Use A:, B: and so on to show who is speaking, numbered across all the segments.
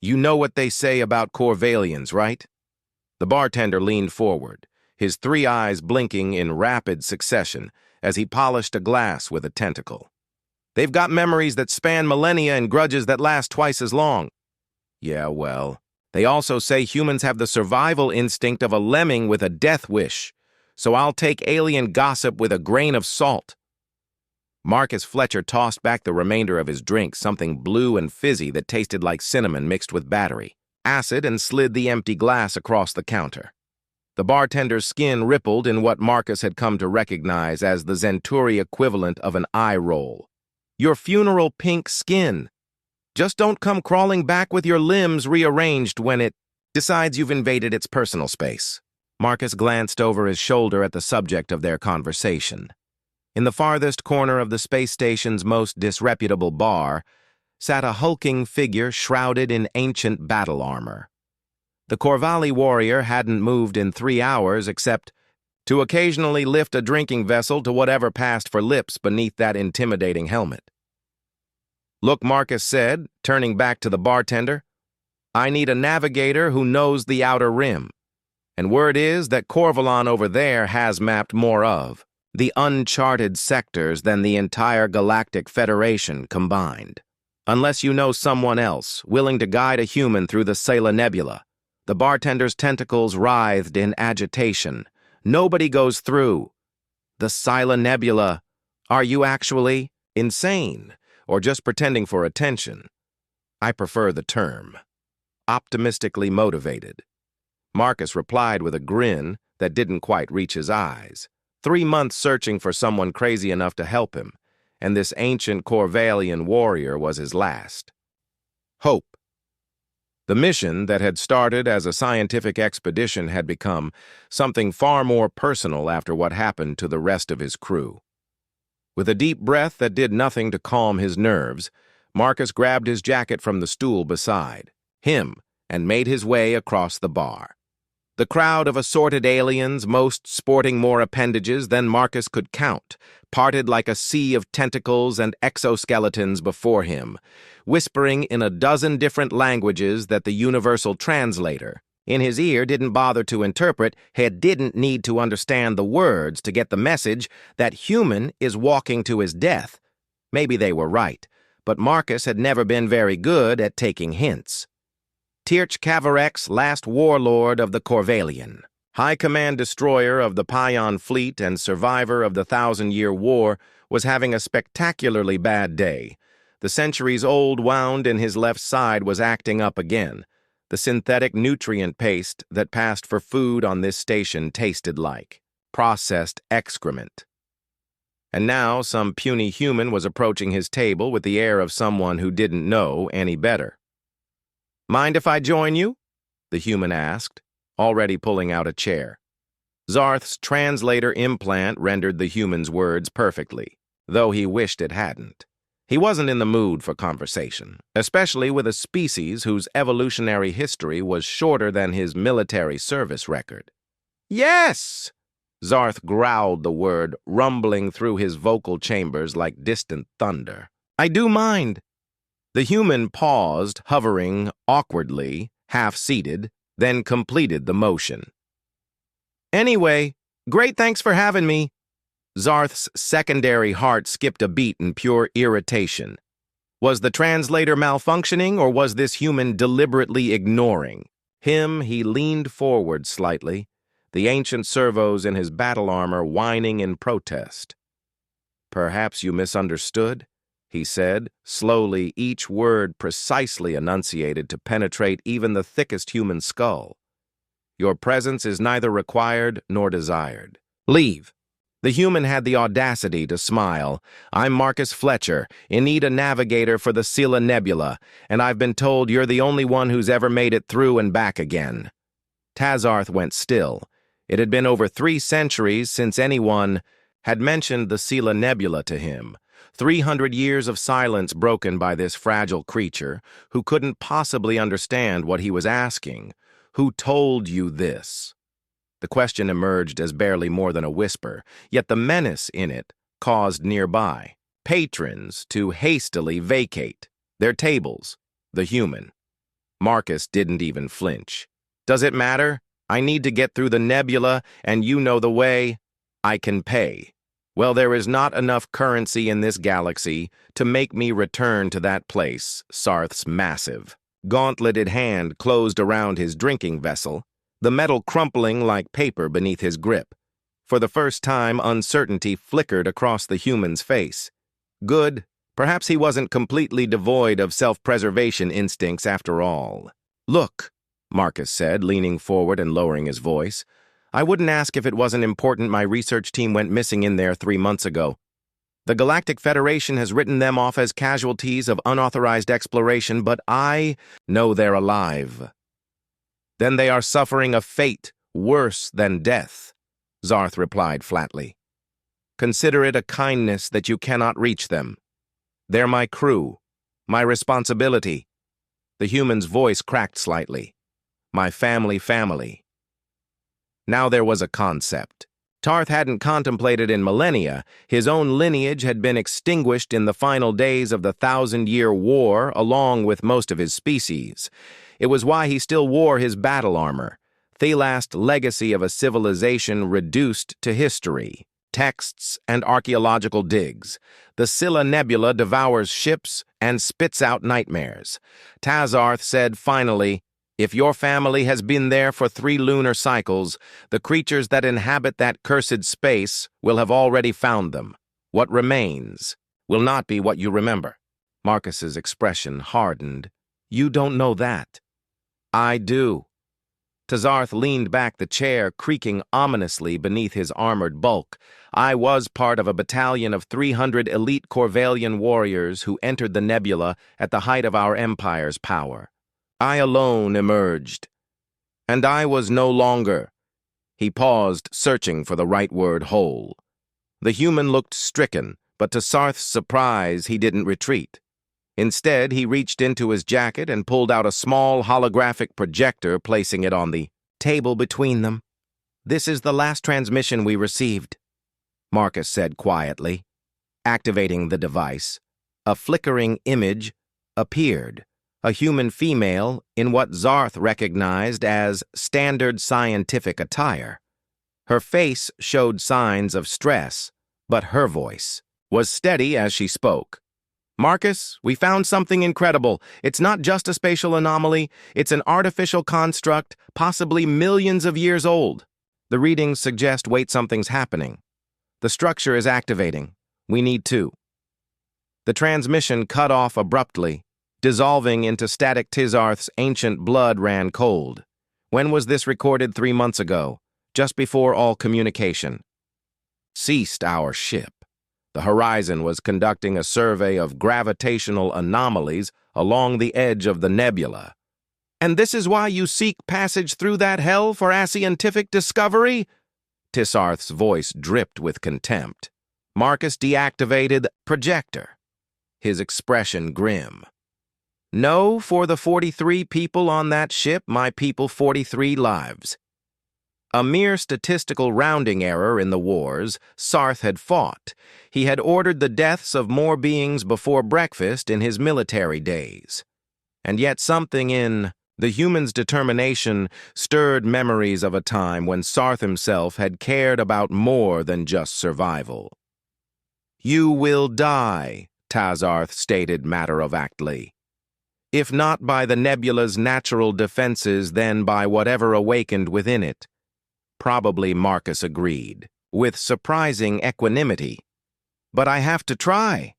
A: You know what they say about Corvallians, right? The bartender leaned forward, his three eyes blinking in rapid succession as he polished a glass with a tentacle. They've got memories that span millennia and grudges that last twice as long. Yeah, well, they also say humans have the survival instinct of a lemming with a death wish, so I'll take alien gossip with a grain of salt. Marcus Fletcher tossed back the remainder of his drink, something blue and fizzy that tasted like cinnamon mixed with battery, acid, and slid the empty glass across the counter. The bartender's skin rippled in what Marcus had come to recognize as the Zenturi equivalent of an eye roll. Your funeral pink skin. Just don't come crawling back with your limbs rearranged when it decides you've invaded its personal space. Marcus glanced over his shoulder at the subject of their conversation. In the farthest corner of the space station's most disreputable bar sat a hulking figure shrouded in ancient battle armor. The Corvalli warrior hadn't moved in 3 hours except to occasionally lift a drinking vessel to whatever passed for lips beneath that intimidating helmet. Look, Marcus said, turning back to the bartender, I need a navigator who knows the outer rim. And word is that Corvalon over there has mapped more of the uncharted sectors than the entire Galactic Federation combined. Unless you know someone else willing to guide a human through the Scylla Nebula. The bartender's tentacles writhed in agitation. Nobody goes through. The Scylla Nebula. Are you actually insane or just pretending for attention? I prefer the term. Optimistically motivated. Marcus replied with a grin that didn't quite reach his eyes. 3 months searching for someone crazy enough to help him, and this ancient Corvallian warrior was his last hope. The mission that had started as a scientific expedition had become something far more personal after what happened to the rest of his crew. With a deep breath that did nothing to calm his nerves, Marcus grabbed his jacket from the stool beside him and made his way across the bar. The crowd of assorted aliens, most sporting more appendages than Marcus could count, parted like a sea of tentacles and exoskeletons before him, whispering in a dozen different languages that the universal translator, in his ear, didn't bother to interpret. He didn't need to understand the words to get the message that human is walking to his death. Maybe they were right, but Marcus had never been very good at taking hints. Tz'arth K'vorrex, last warlord of the Corvallian, High Command destroyer of the Pion fleet and survivor of the 1,000-year war, was having a spectacularly bad day. The centuries-old wound in his left side was acting up again. The synthetic nutrient paste that passed for food on this station tasted like processed excrement. And now some puny human was approaching his table with the air of someone who didn't know any better. Mind if I join you? The human asked, already pulling out a chair. Tz'arth's translator implant rendered the human's words perfectly, though he wished it hadn't. He wasn't in the mood for conversation, especially with a species whose evolutionary history was shorter than his military service record. Yes! Tz'arth growled the word, rumbling through his vocal chambers like distant thunder. I do mind. The human paused, hovering awkwardly, half-seated, then completed the motion. Anyway, great thanks for having me. Tz'arth's secondary heart skipped a beat in pure irritation. Was the translator malfunctioning, or was this human deliberately ignoring him? He leaned forward slightly, the ancient servos in his battle armor whining in protest. Perhaps you misunderstood, he said, slowly, each word precisely enunciated to penetrate even the thickest human skull. Your presence is neither required nor desired. Leave. The human had the audacity to smile. I'm Marcus Fletcher, in need a navigator for the Scylla Nebula, and I've been told you're the only one who's ever made it through and back again. Tz'arth went still. It had been over 3 centuries since anyone had mentioned the Scylla Nebula to him. 300 years of silence broken by this fragile creature who couldn't possibly understand what he was asking. Who told you this? The question emerged as barely more than a whisper, yet the menace in it caused nearby patrons to hastily vacate their tables. The human Marcus didn't even flinch. Does it matter? I need to get through the nebula, and you know the way. I can pay. Well, there is not enough currency in this galaxy to make me return to that place. Tz'arth's massive, gauntleted hand closed around his drinking vessel, the metal crumpling like paper beneath his grip. For the first time, uncertainty flickered across the human's face. Good. Perhaps he wasn't completely devoid of self-preservation instincts after all. Look, Marcus said, leaning forward and lowering his voice. I wouldn't ask if it wasn't important my research team went missing in there 3 months ago. The Galactic Federation has written them off as casualties of unauthorized exploration, but I know they're alive. Then they are suffering a fate worse than death, Tz'arth replied flatly. Consider it a kindness that you cannot reach them. They're my crew, my responsibility. The human's voice cracked slightly. My family. Now there was a concept. Tz'arth hadn't contemplated in millennia. His own lineage had been extinguished in the final days of the 1,000-year war, along with most of his species. It was why he still wore his battle armor, the last legacy of a civilization reduced to history, texts, and archaeological digs. The Scylla Nebula devours ships and spits out nightmares. Tz'arth said finally, if your family has been there for 3 lunar cycles, the creatures that inhabit that cursed space will have already found them. What remains will not be what you remember. Marcus's expression hardened. You don't know that. I do. Tz'arth leaned back the chair, creaking ominously beneath his armored bulk. I was part of a battalion of 300 elite Corvellian warriors who entered the nebula at the height of our empire's power. I alone emerged. And I was no longer. He paused, searching for the right word, whole. The human looked stricken, but to Tz'arth's surprise, he didn't retreat. Instead, he reached into his jacket and pulled out a small holographic projector, placing it on the table between them. This is the last transmission we received, Marcus said quietly. Activating the device, a flickering image appeared. A human female in what Tz'arth recognized as standard scientific attire. Her face showed signs of stress, but her voice was steady as she spoke. Marcus, we found something incredible. It's not just a spatial anomaly, it's an artificial construct, possibly millions of years old. The readings suggest something's happening. The structure is activating. We need to. The transmission cut off abruptly. Dissolving into static. Tz'arth's ancient blood ran cold. When was this recorded? 3 months ago, just before all communication. Ceased our ship. The Horizon was conducting a survey of gravitational anomalies along the edge of the nebula. And this is why you seek passage through that hell for scientific discovery? Tz'arth's voice dripped with contempt. Marcus deactivated projector, his expression grim. No, for the 43 people on that ship, my people 43 lives. A mere statistical rounding error in the wars Tz'arth had fought. He had ordered the deaths of more beings before breakfast in his military days. And yet something in the human's determination stirred memories of a time when Tz'arth himself had cared about more than just survival. You will die, Tz'arth stated matter-of-factly. If not by the nebula's natural defenses, then by whatever awakened within it. Probably Marcus agreed, with surprising equanimity. But I have to try.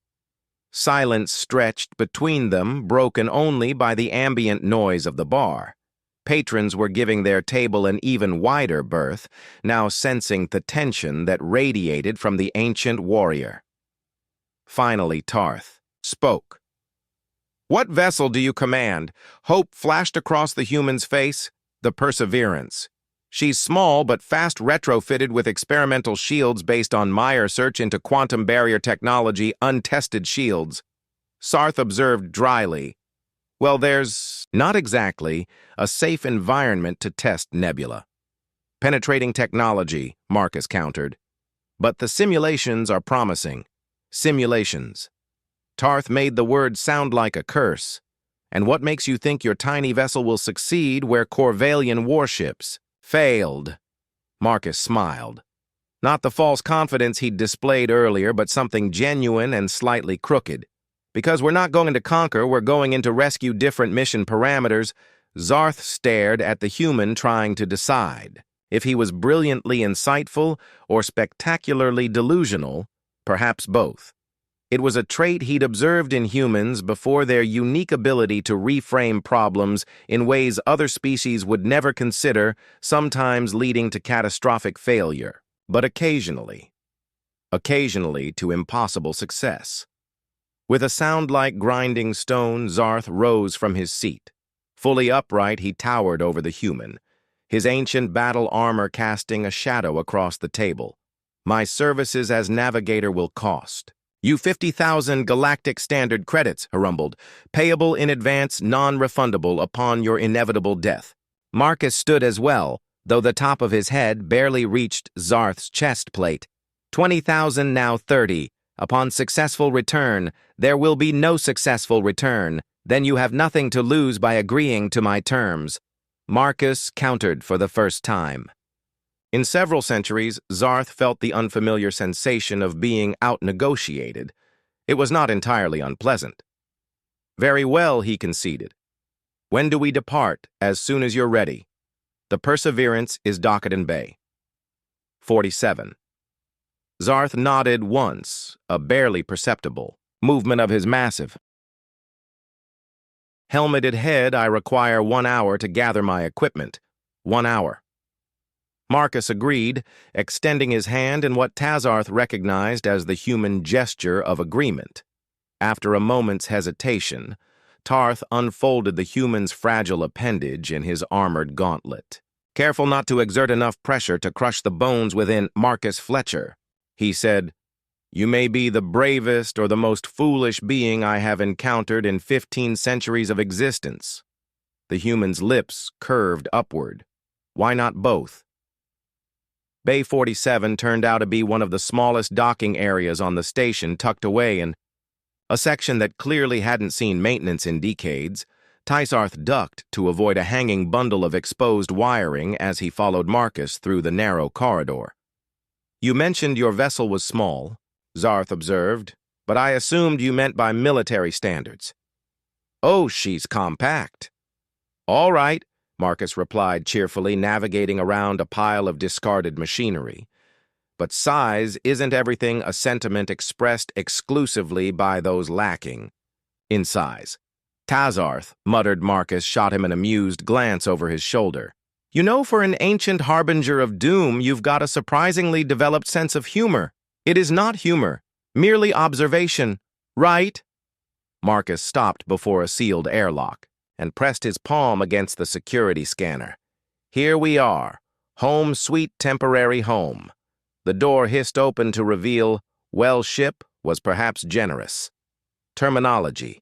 A: Silence stretched between them, broken only by the ambient noise of the bar. Patrons were giving their table an even wider berth, now sensing the tension that radiated from the ancient warrior. Finally, Tz'arth spoke. What vessel do you command? Hope flashed across the human's face. The Perseverance. She's small but fast retrofitted with experimental shields based on Meyer search into quantum barrier technology, untested shields. Tz'arth observed dryly. Well, there's not exactly a safe environment to test Nebula. Penetrating technology, Marcus countered. But the simulations are promising. Simulations. Tz'arth made the word sound like a curse. And what makes you think your tiny vessel will succeed where Corvallian warships failed? Marcus smiled. Not the false confidence he'd displayed earlier, but something genuine and slightly crooked. Because we're not going to conquer, we're going in to rescue different mission parameters. Tz'arth stared at the human, trying to decide if he was brilliantly insightful or spectacularly delusional, perhaps both. It was a trait he'd observed in humans before, their unique ability to reframe problems in ways other species would never consider, sometimes leading to catastrophic failure, but occasionally to impossible success. With a sound like grinding stone, Tz'arth rose from his seat. Fully upright, he towered over the human, his ancient battle armor casting a shadow across the table. My services as navigator will cost you 50,000 galactic standard credits, he rumbled, payable in advance, non-refundable upon your inevitable death. Marcus stood as well, though the top of his head barely reached Tz'arth's chest plate. 20,000, now 30. Upon successful return, there will be no successful return. Then you have nothing to lose by agreeing to my terms. Marcus countered for the first time. In several centuries, Tz'arth felt the unfamiliar sensation of being out-negotiated. It was not entirely unpleasant. Very well, he conceded. When do we depart? As soon as you're ready. The Perseverance is docked in Bay. 47. Tz'arth nodded once, a barely perceptible movement of his massive helmeted head. I require 1 hour to gather my equipment. 1 hour. Marcus agreed, extending his hand in what Tz'arth recognized as the human gesture of agreement. After a moment's hesitation, Tz'arth unfolded the human's fragile appendage in his armored gauntlet. Careful not to exert enough pressure to crush the bones within. Marcus Fletcher, he said, you may be the bravest or the most foolish being I have encountered in 15 centuries of existence. The human's lips curved upward. Why not both? Bay 47 turned out to be one of the smallest docking areas on the station, tucked away in a section that clearly hadn't seen maintenance in decades. Tz'arth ducked to avoid a hanging bundle of exposed wiring as he followed Marcus through the narrow corridor. You mentioned your vessel was small, Tz'arth observed, but I assumed you meant by military standards. Oh, she's compact. All right, Marcus replied cheerfully, navigating around a pile of discarded machinery. But size isn't everything, a sentiment expressed exclusively by those lacking in size. Tz'arth, muttered Marcus, shot him an amused glance over his shoulder. You know, for an ancient harbinger of doom, you've got a surprisingly developed sense of humor. It is not humor, merely observation, right? Marcus stopped before a sealed airlock and pressed his palm against the security scanner. Here we are, home sweet temporary home. The door hissed open to reveal, well, ship was perhaps generous. Terminology.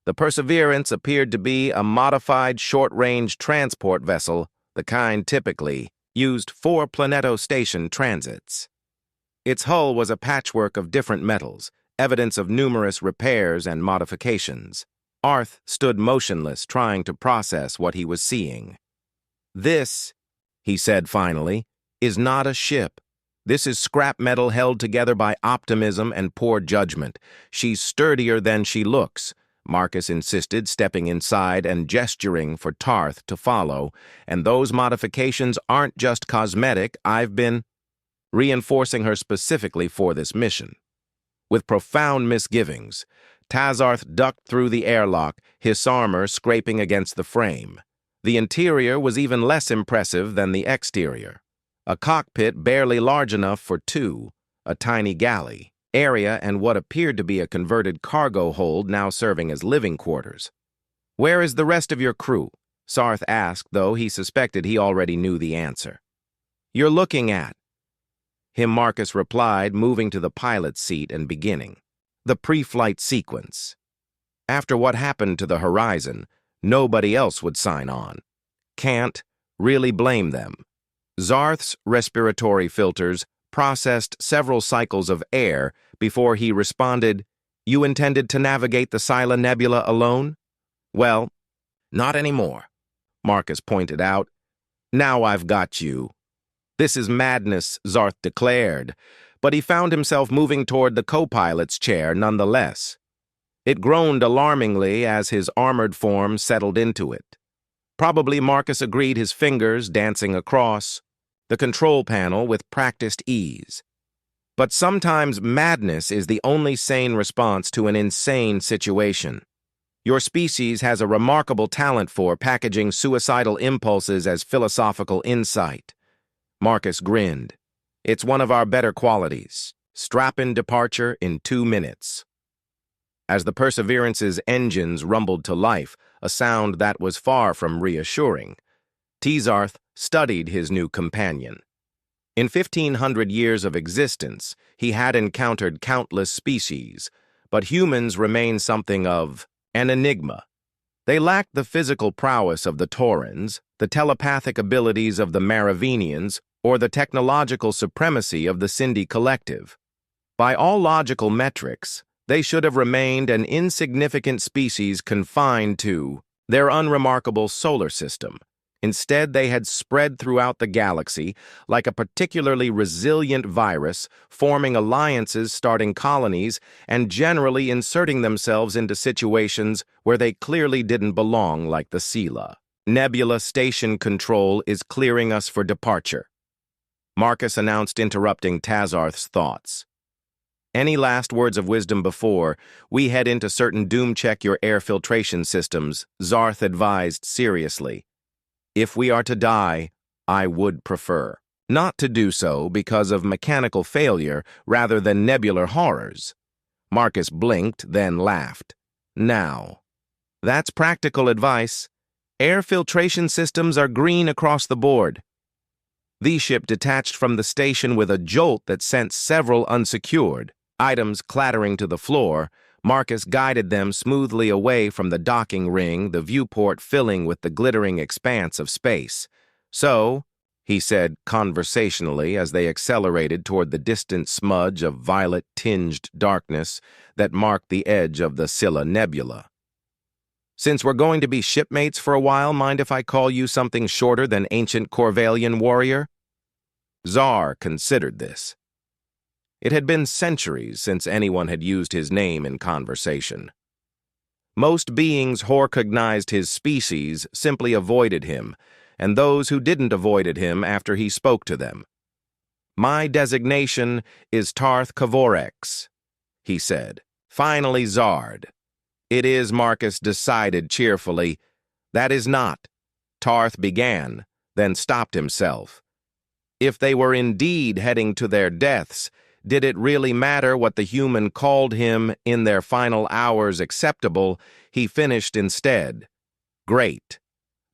A: The Perseverance appeared to be a modified short-range transport vessel, the kind typically used for Planeto Station transits. Its hull was a patchwork of different metals, evidence of numerous repairs and modifications. Tz'arth stood motionless, trying to process what he was seeing. This, he said finally, is not a ship. This is scrap metal held together by optimism and poor judgment. She's sturdier than she looks, Marcus insisted, stepping inside and gesturing for Tz'arth to follow. And those modifications aren't just cosmetic. I've been reinforcing her specifically for this mission. With profound misgivings, Tz'arth ducked through the airlock, his armor scraping against the frame. The interior was even less impressive than the exterior. A cockpit barely large enough for two, a tiny galley, area, and what appeared to be a converted cargo hold now serving as living quarters. Where is the rest of your crew? Tz'arth asked, though he suspected he already knew the answer. You're looking at him, Marcus replied, moving to the pilot's seat and beginning the pre-flight sequence. After what happened to the Horizon, nobody else would sign on. Can't really blame them. Tz'arth's respiratory filters processed several cycles of air before he responded, You intended to navigate the Scylla Nebula alone? Well, not anymore, Marcus pointed out. Now I've got you. This is madness, Tz'arth declared, but he found himself moving toward the co-pilot's chair nonetheless. It groaned alarmingly as his armored form settled into it. Probably Marcus agreed, his fingers dancing across the control panel with practiced ease. But sometimes madness is the only sane response to an insane situation. Your species has a remarkable talent for packaging suicidal impulses as philosophical insight. Marcus grinned. It's one of our better qualities. Strap-in departure in 2 minutes. As the Perseverance's engines rumbled to life, a sound that was far from reassuring, Tz'arth studied his new companion. In 1,500 years of existence, he had encountered countless species, but humans remain something of an enigma. They lacked the physical prowess of the Taurans, the telepathic abilities of the Maravinians, or the technological supremacy of the Cindy Collective. By all logical metrics, they should have remained an insignificant species confined to their unremarkable solar system. Instead, they had spread throughout the galaxy like a particularly resilient virus, forming alliances, starting colonies, and generally inserting themselves into situations where they clearly didn't belong, like the Scylla Nebula station control is clearing us for departure, Marcus announced, interrupting Tz'arth's thoughts. Any last words of wisdom before we head into certain doom? Check your air filtration systems, Tz'arth advised seriously. If we are to die, I would prefer not to do so because of mechanical failure rather than nebular horrors. Marcus blinked, then laughed. Now, that's practical advice. Air filtration systems are green across the board. The ship detached from the station with a jolt that sent several unsecured items clattering to the floor. Marcus guided them smoothly away from the docking ring, the viewport filling with the glittering expanse of space. So, he said conversationally as they accelerated toward the distant smudge of violet-tinged darkness that marked the edge of the Scylla Nebula. Since we're going to be shipmates for a while, mind if I call you something shorter than ancient Corvallian warrior? Tsar considered this. It had been centuries since anyone had used his name in conversation. Most beings who recognized his species simply avoided him, and those who didn't avoided him after he spoke to them. My designation is Tz'arth K'vorrex, he said. Finally, Zard. It is, Marcus decided cheerfully. That is not. Tz'arth began, then stopped himself. If they were indeed heading to their deaths, did it really matter what the human called him in their final hours acceptable? He finished instead. Great.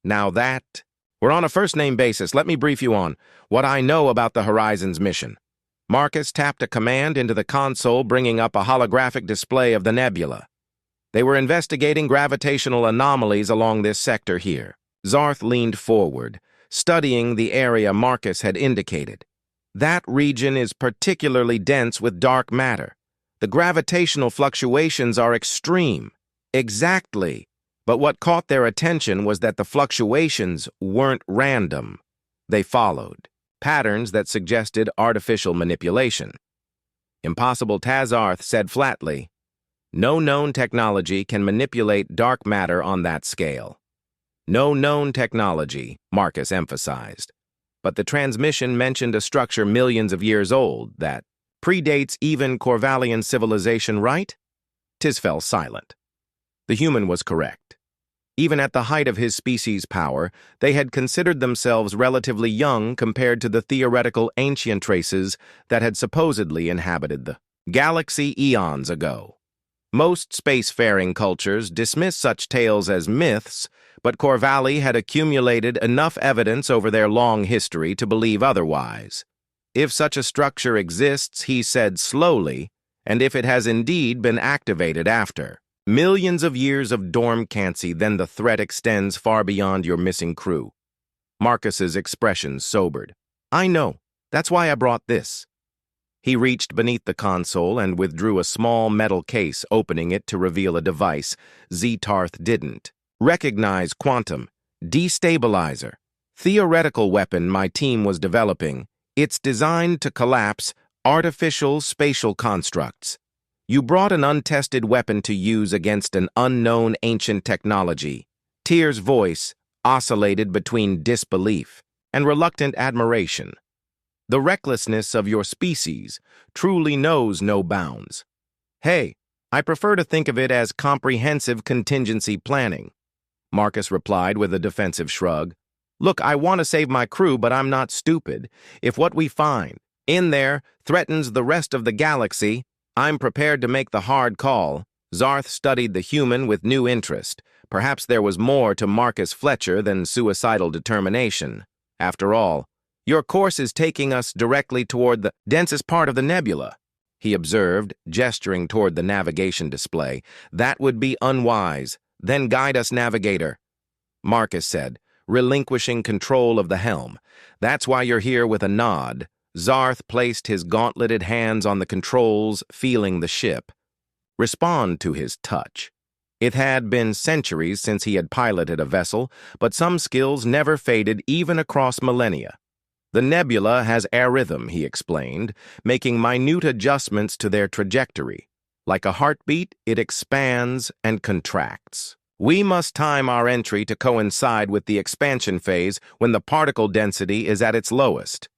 A: Now that... We're on a first-name basis. Let me brief you on what I know about the Horizon's mission. Marcus tapped a command into the console, bringing up a holographic display of the nebula. They were investigating gravitational anomalies along this sector here. Tz'arth leaned forward, studying the area Marcus had indicated. That region is particularly dense with dark matter. The gravitational fluctuations are extreme. Exactly. But what caught their attention was that the fluctuations weren't random. They followed patterns that suggested artificial manipulation. Impossible, Tz'arth said flatly. No known technology can manipulate dark matter on that scale. No known technology, Marcus emphasized. But the transmission mentioned a structure millions of years old that predates even Corvallian civilization, right? Tiz fell silent. The human was correct. Even at the height of his species' power, they had considered themselves relatively young compared to the theoretical ancient races that had supposedly inhabited the galaxy eons ago. Most spacefaring cultures dismiss such tales as myths, but Corvalli had accumulated enough evidence over their long history to believe otherwise. If such a structure exists, he said slowly, and if it has indeed been activated after millions of years of dormancy, then the threat extends far beyond your missing crew. Marcus's expression sobered. I know. That's why I brought this. He reached beneath the console and withdrew a small metal case, opening it to reveal a device. Tz'arth didn't. Recognize quantum. Destabilizer. Theoretical weapon my team was developing. It's designed to collapse artificial spatial constructs. You brought an untested weapon to use against an unknown ancient technology. Tyr's voice oscillated between disbelief and reluctant admiration. The recklessness of your species truly knows no bounds. Hey, I prefer to think of it as comprehensive contingency planning, Marcus replied with a defensive shrug. Look, I want to save my crew, but I'm not stupid. If what we find in there threatens the rest of the galaxy, I'm prepared to make the hard call. Tz'arth studied the human with new interest. Perhaps there was more to Marcus Fletcher than suicidal determination. After all, your course is taking us directly toward the densest part of the nebula, he observed, gesturing toward the navigation display. That would be unwise. Then guide us, navigator, Marcus said, relinquishing control of the helm. That's why you're here. With a nod, Tz'arth placed his gauntleted hands on the controls, feeling the ship respond to his touch. It had been centuries since he had piloted a vessel, but some skills never faded even across millennia. The nebula has air rhythm, he explained, making minute adjustments to their trajectory. Like a heartbeat, it expands and contracts. We must time our entry to coincide with the expansion phase when the particle density is at its lowest.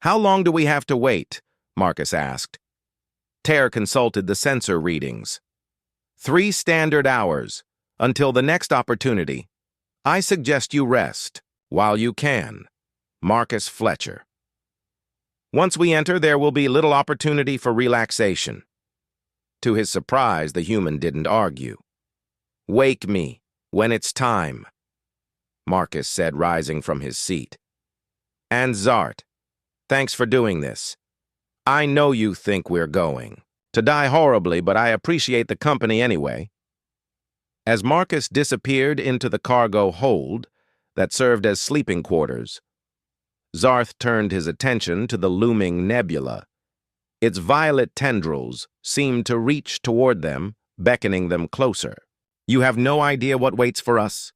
A: How long do we have to wait? Marcus asked. Tz'arth consulted the sensor readings. 3 standard hours, until the next opportunity. I suggest you rest, while you can. Marcus Fletcher. Once we enter, there will be little opportunity for relaxation. To his surprise, the human didn't argue. Wake me when it's time, Marcus said, rising from his seat. And Tz'arth, thanks for doing this. I know you think we're going to die horribly, but I appreciate the company anyway. As Marcus disappeared into the cargo hold that served as sleeping quarters, Tz'arth turned his attention to the looming nebula. Its violet tendrils seemed to reach toward them, beckoning them closer. You have no idea what waits for us,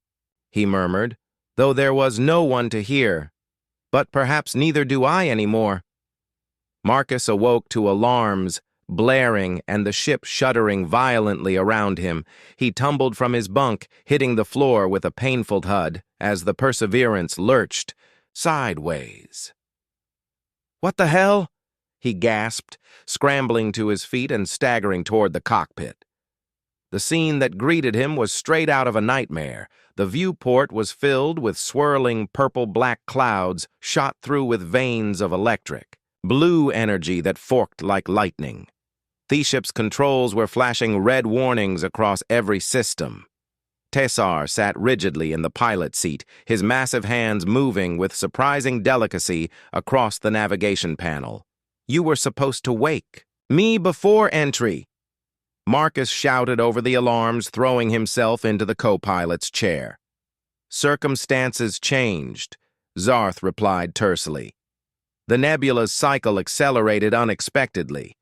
A: he murmured, though there was no one to hear. But perhaps neither do I anymore. Marcus awoke to alarms blaring and the ship shuddering violently around him. He tumbled from his bunk, hitting the floor with a painful thud as the Perseverance lurched sideways. What the hell? He gasped, scrambling to his feet and staggering toward the cockpit. The scene that greeted him was straight out of a nightmare. The viewport was filled with swirling purple-black clouds shot through with veins of electric, blue energy that forked like lightning. The ship's controls were flashing red warnings across every system. Tz'arth sat rigidly in the pilot seat, his massive hands moving with surprising delicacy across the navigation panel. You were supposed to wake me before entry, Marcus shouted over the alarms, throwing himself into the co-pilot's chair. Circumstances changed, Tz'arth replied tersely. The nebula's cycle accelerated unexpectedly.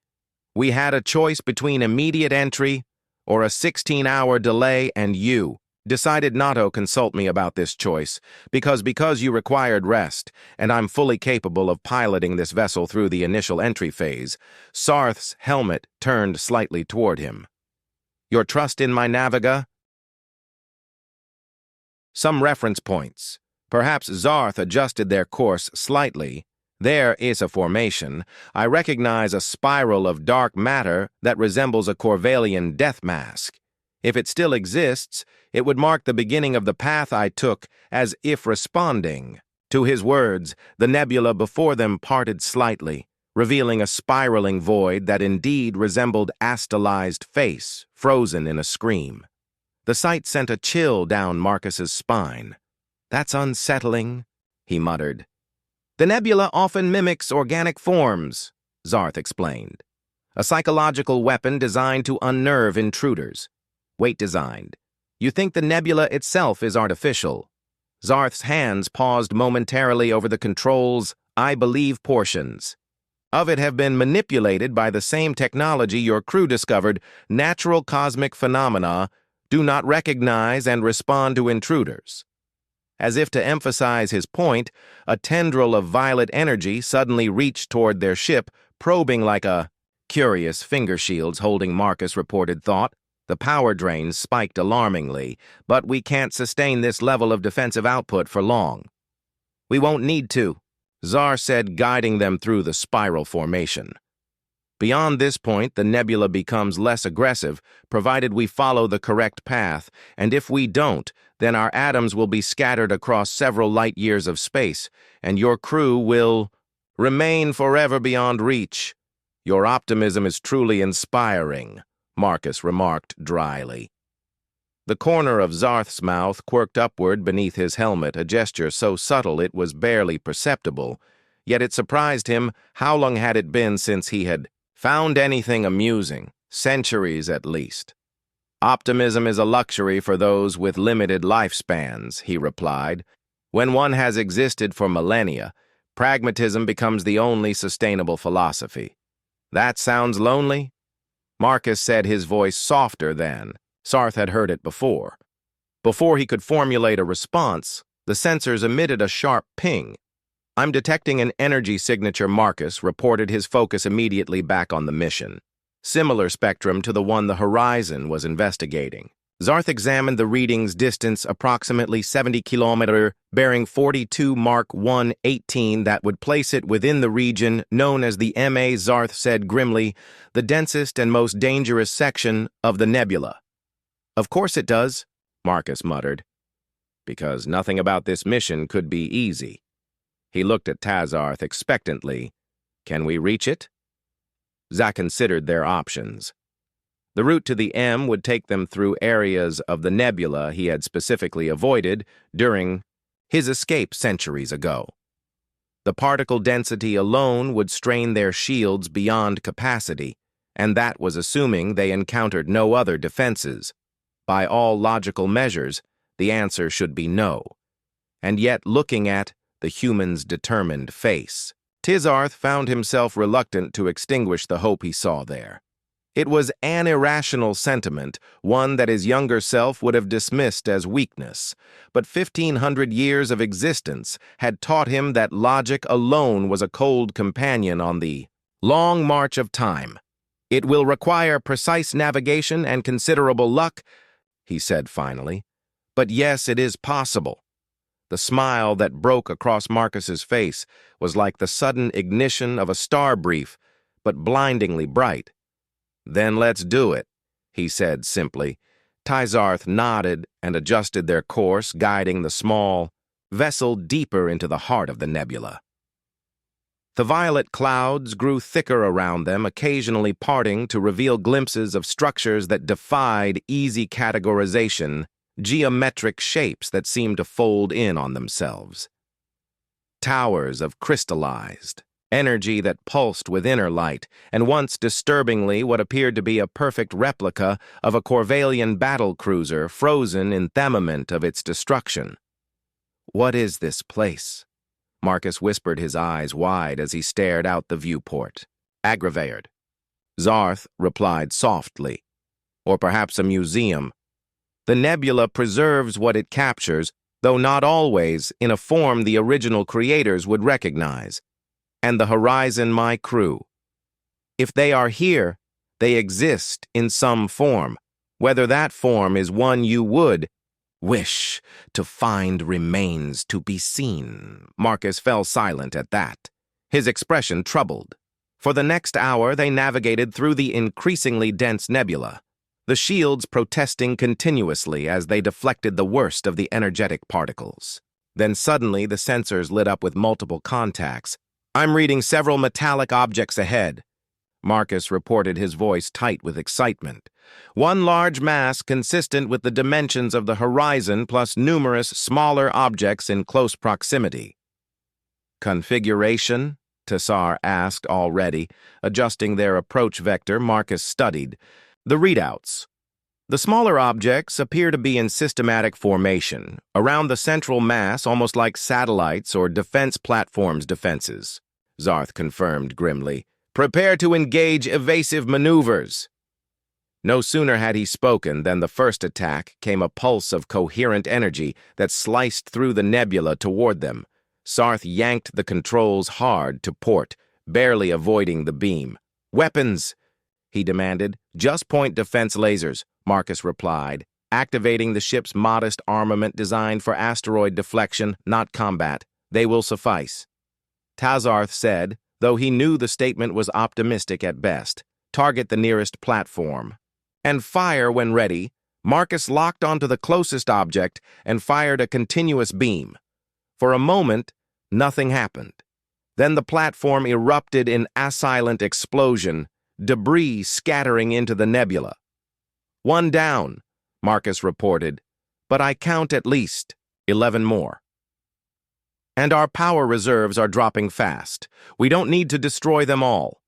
A: We had a choice between immediate entry or a 16-hour delay, and you decided not to consult me about this choice because you required rest, and I'm fully capable of piloting this vessel through the initial entry phase. Tz'arth's helmet turned slightly toward him. Your trust in my naviga? Some reference points. Perhaps Tz'arth adjusted their course slightly. There is a formation. I recognize a spiral of dark matter that resembles a Corvellian death mask. If it still exists, it would mark the beginning of the path I took, as if responding. To his words, the nebula before them parted slightly, revealing a spiraling void that indeed resembled Astelized face, frozen in a scream. The sight sent a chill down Marcus's spine. That's unsettling, he muttered. The nebula often mimics organic forms, Tz'arth explained. A psychological weapon designed to unnerve intruders. Designed. You think the nebula itself is artificial. Tz'arth's hands paused momentarily over the controls, I believe portions of it have been manipulated by the same technology your crew discovered, natural cosmic phenomena do not recognize and respond to intruders. As if to emphasize his point, a tendril of violet energy suddenly reached toward their ship, probing like a curious finger shields holding Marcus reported thought. The power drains spiked alarmingly, but we can't sustain this level of defensive output for long. We won't need to, Tz'arth said, guiding them through the spiral formation. Beyond this point, the nebula becomes less aggressive, provided we follow the correct path, and if we don't, then our atoms will be scattered across several light years of space, and your crew will remain forever beyond reach. Your optimism is truly inspiring, Marcus remarked dryly. The corner of Tz'arth's mouth quirked upward beneath his helmet, a gesture so subtle it was barely perceptible, yet it surprised him how long had it been since he had found anything amusing, centuries at least. Optimism is a luxury for those with limited lifespans, he replied. When one has existed for millennia, pragmatism becomes the only sustainable philosophy. That sounds lonely? Marcus said, his voice softer than Tz'arth had heard it before. Before he could formulate a response, the sensors emitted a sharp ping. I'm detecting an energy signature, Marcus reported, his focus immediately back on the mission. Similar spectrum to the one the Horizon was investigating. Tz'arth examined the readings, distance approximately 70 kilometers, bearing 42 Mark 118 that would place it within the region known as the MA. Tz'arth said grimly, the densest and most dangerous section of the nebula. Of course it does, Marcus muttered, because nothing about this mission could be easy. He looked at Tz'arth expectantly. Can we reach it? Tz'arth considered their options. The route to the M would take them through areas of the nebula he had specifically avoided during his escape centuries ago. The particle density alone would strain their shields beyond capacity, and that was assuming they encountered no other defenses. By all logical measures, the answer should be no. And yet, looking at the human's determined face, Tz'arth found himself reluctant to extinguish the hope he saw there. It was an irrational sentiment, one that his younger self would have dismissed as weakness, but 1,500 years of existence had taught him that logic alone was a cold companion on the long march of time. It will require precise navigation and considerable luck, he said finally, but yes, it is possible. The smile that broke across Marcus's face was like the sudden ignition of a star brief, but blindingly bright. Then let's do it, he said simply. Tz'arth nodded and adjusted their course, guiding the small vessel deeper into the heart of the nebula. The violet clouds grew thicker around them, occasionally parting to reveal glimpses of structures that defied easy categorization, geometric shapes that seemed to fold in on themselves. Towers of crystallized energy that pulsed with inner light, and once disturbingly what appeared to be a perfect replica of a Corvallian battle cruiser frozen in thinnament of its destruction. What is this place? Marcus whispered, his eyes wide as he stared out the viewport. Aggravated, Tz'arth replied softly. Or perhaps a museum. The nebula preserves what it captures, though not always in a form the original creators would recognize. And the Horizon my crew. If they are here, they exist in some form, whether that form is one you would wish to find remains to be seen. Marcus fell silent at that, his expression troubled. For the next hour, they navigated through the increasingly dense nebula, the shields protesting continuously as they deflected the worst of the energetic particles. Then suddenly, the sensors lit up with multiple contacts. I'm reading several metallic objects ahead, Marcus reported, his voice tight with excitement. One large mass consistent with the dimensions of the Horizon plus numerous smaller objects in close proximity. Configuration? Tz'arth asked already. Adjusting their approach vector, Marcus studied the readouts. The smaller objects appear to be in systematic formation, around the central mass almost like satellites or defense platforms' defenses, Tz'arth confirmed grimly. Prepare to engage evasive maneuvers. No sooner had he spoken than the first attack came a pulse of coherent energy that sliced through the nebula toward them. Tz'arth yanked the controls hard to port, barely avoiding the beam. "Weapons!" he demanded. "Just point defense lasers," Marcus replied, activating the ship's modest armament designed for asteroid deflection, not combat. "They will suffice." Tz'arth said, though he knew the statement was optimistic at best. "Target the nearest platform. And fire when ready." Marcus locked onto the closest object and fired a continuous beam. For a moment, nothing happened. Then the platform erupted in a silent explosion, debris scattering into the nebula. "One down," Marcus reported, "but I count at least 11 more. And our power reserves are dropping fast. We don't need to destroy them all,"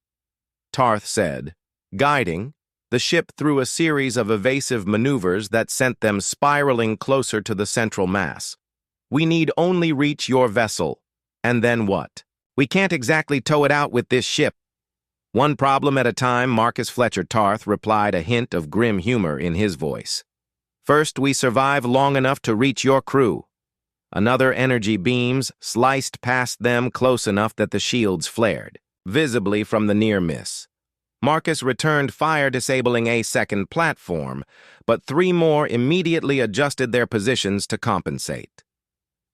A: Tz'arth said, guiding the ship through a series of evasive maneuvers that sent them spiraling closer to the central mass. "We need only reach your vessel. And then what? We can't exactly tow it out with this ship." "One problem at a time," Marcus Fletcher Tz'arth replied, a hint of grim humor in his voice. "First, we survive long enough to reach your crew." Another energy beams sliced past them close enough that the shields flared, visibly from the near miss. Marcus returned fire, disabling a second platform, but 3 more immediately adjusted their positions to compensate.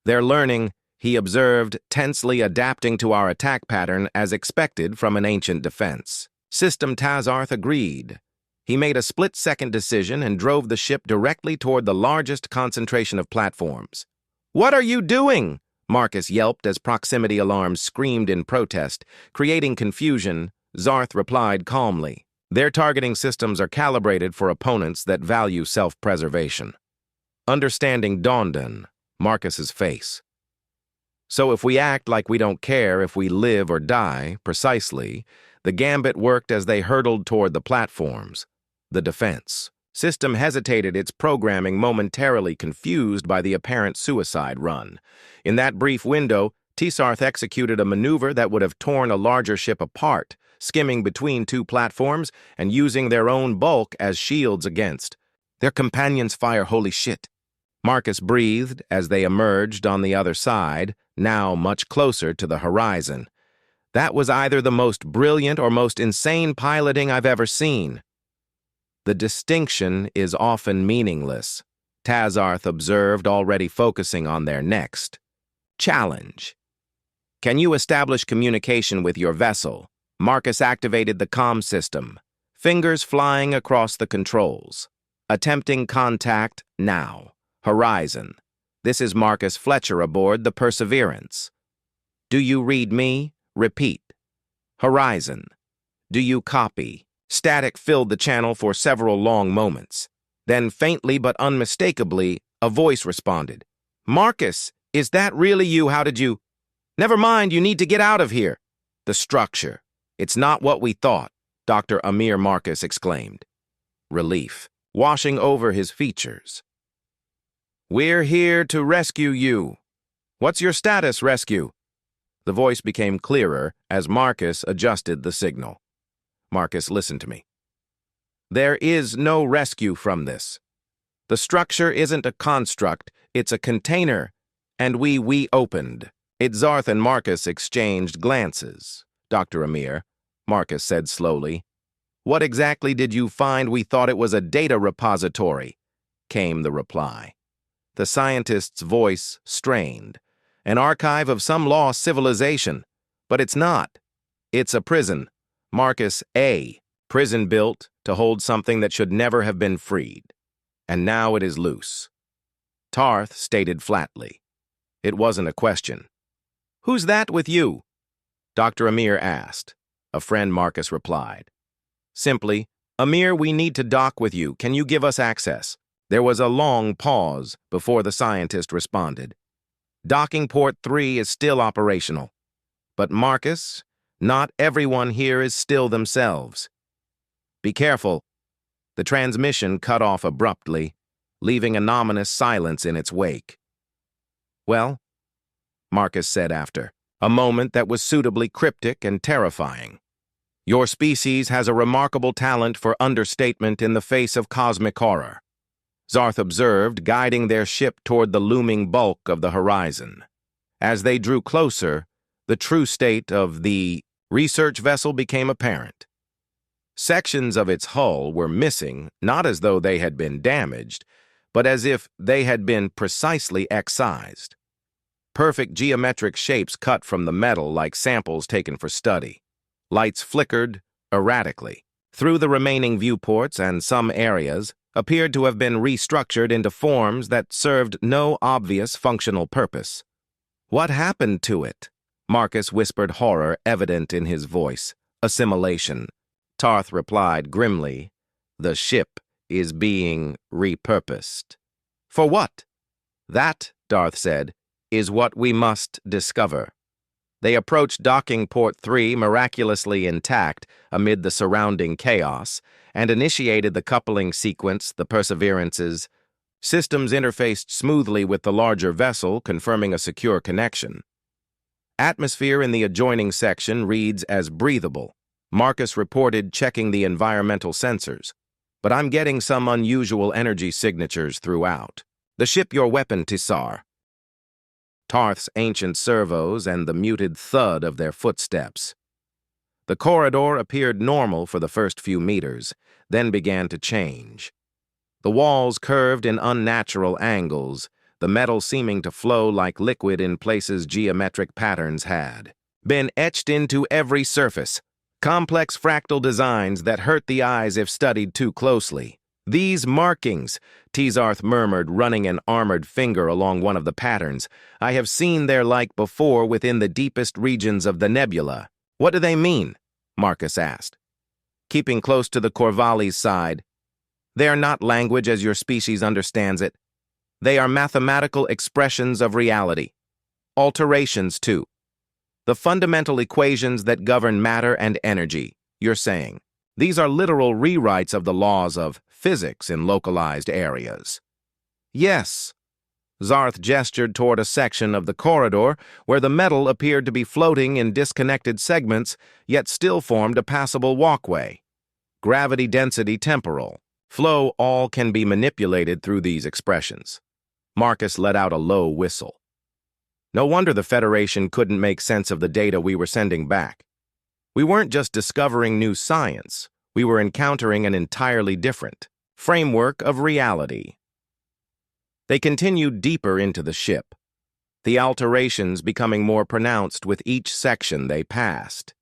A: "They're learning," he observed, tensely adapting to our attack pattern as expected from an ancient defense. System Tz'arth agreed. He made a split-second decision and drove the ship directly toward the largest concentration of platforms. "What are you doing?" Marcus yelped as proximity alarms screamed in protest, creating confusion. Tz'arth replied calmly, "Their targeting systems are calibrated for opponents that value self-preservation." Understanding dawned on Marcus's face. "So if we act like we don't care if we live or die," precisely, the gambit worked as they hurtled toward the platforms. The defense system hesitated, its programming momentarily confused by the apparent suicide run. In that brief window, Tz'arth executed a maneuver that would have torn a larger ship apart, skimming between 2 platforms and using their own bulk as shields against. "Their companions fire, holy shit," Marcus breathed as they emerged on the other side, now much closer to the horizon. "That was either the most brilliant or most insane piloting I've ever seen." "The distinction is often meaningless," Tz'arth observed, already focusing on their next challenge. "Can you establish communication with your vessel?" Marcus activated the comm system, fingers flying across the controls. "Attempting contact now. Horizon. This is Marcus Fletcher aboard the Perseverance." "Do you read me?" "Repeat." "Horizon. Do you copy?" Static filled the channel for several long moments. Then, faintly but unmistakably, a voice responded. "Marcus, is that really you? How did you—" "Never mind, you need to get out of here." "The structure. It's not what we thought," Dr. Amir Marcus exclaimed. Relief washing over his features. "We're here to rescue you." "What's your status, rescue?" The voice became clearer as Marcus adjusted the signal. "Marcus, listen to me. There is no rescue from this. The structure isn't a construct, it's a container, and we opened." Tz'arth and Marcus exchanged glances. "Dr. Amir," Marcus said slowly, "what exactly did you find?" "We thought it was a data repository," came the reply. The scientist's voice strained. "An archive of some lost civilization. But it's not. It's a prison. Marcus, a prison built to hold something that should never have been freed. And now it is loose." Tz'arth stated flatly. It wasn't a question. "Who's that with you?" Dr. Amir asked. A friend, Marcus replied. Simply, "Amir, we need to dock with you. Can you give us access?" There was a long pause before the scientist responded. "Docking port 3 is still operational. But Marcus, not everyone here is still themselves. Be careful." The transmission cut off abruptly, leaving an ominous silence in its wake. "Well," Marcus said after, a moment that was suitably cryptic and terrifying. Your species has a remarkable talent for understatement in the face of cosmic horror, Tz'arth observed, guiding their ship toward the looming bulk of the horizon. As they drew closer, the true state of the research vessel became apparent. Sections of its hull were missing, not as though they had been damaged, but as if they had been precisely excised. Perfect geometric shapes cut from the metal like samples taken for study. Lights flickered erratically. Through the remaining viewports, and some areas appeared to have been restructured into forms that served no obvious functional purpose. "What happened to it?" Marcus whispered, horror evident in his voice. "Assimilation." Tz'arth replied grimly, "The ship is being repurposed." "For what?" "That," Tz'arth said, "is what we must discover." They approached docking port 3 miraculously intact amid the surrounding chaos and initiated the coupling sequence, the Perseverance's. Systems interfaced smoothly with the larger vessel, confirming a secure connection. Atmosphere in the adjoining section reads as breathable. Marcus reported, checking the environmental sensors. "But I'm getting some unusual energy signatures throughout. The ship your weapon, Tz'arth." Tz'arth's ancient servos and the muted thud of their footsteps. The corridor appeared normal for the first few meters, then began to change. The walls curved in unnatural angles, the metal seeming to flow like liquid in places geometric patterns had been etched into every surface. Complex fractal designs that hurt the eyes if studied too closely. "These markings," Tz'arth murmured, running an armored finger along one of the patterns. "I have seen their like before within the deepest regions of the nebula." "What do they mean?" Marcus asked. Keeping close to the K'vorrex side, "They are not language as your species understands it. They are mathematical expressions of reality. Alterations, too. The fundamental equations that govern matter and energy, you're saying. These are literal rewrites of the laws of physics in localized areas." "Yes." Tz'arth gestured toward a section of the corridor where the metal appeared to be floating in disconnected segments, yet still formed a passable walkway. "Gravity density temporal. Flow all can be manipulated through these expressions." Marcus let out a low whistle. No wonder the Federation couldn't make sense of the data we were sending back. We weren't just discovering new science, we were encountering an entirely different framework of reality. They continued deeper into the ship, the alterations becoming more pronounced with each section they passed.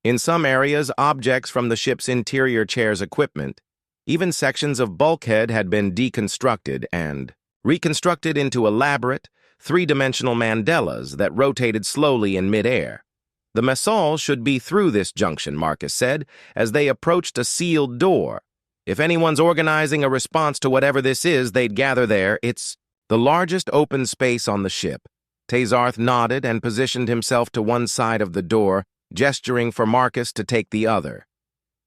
A: In some areas, objects from the ship's interior chair's equipment, even sections of bulkhead, had been deconstructed and reconstructed into elaborate, three-dimensional mandalas that rotated slowly in midair. "The Messal should be through this junction," Marcus said, as they approached a sealed door. "If anyone's organizing a response to whatever this is, they'd gather there. It's the largest open space on the ship." Tz'arth nodded and positioned himself to one side of the door, gesturing for Marcus to take the other.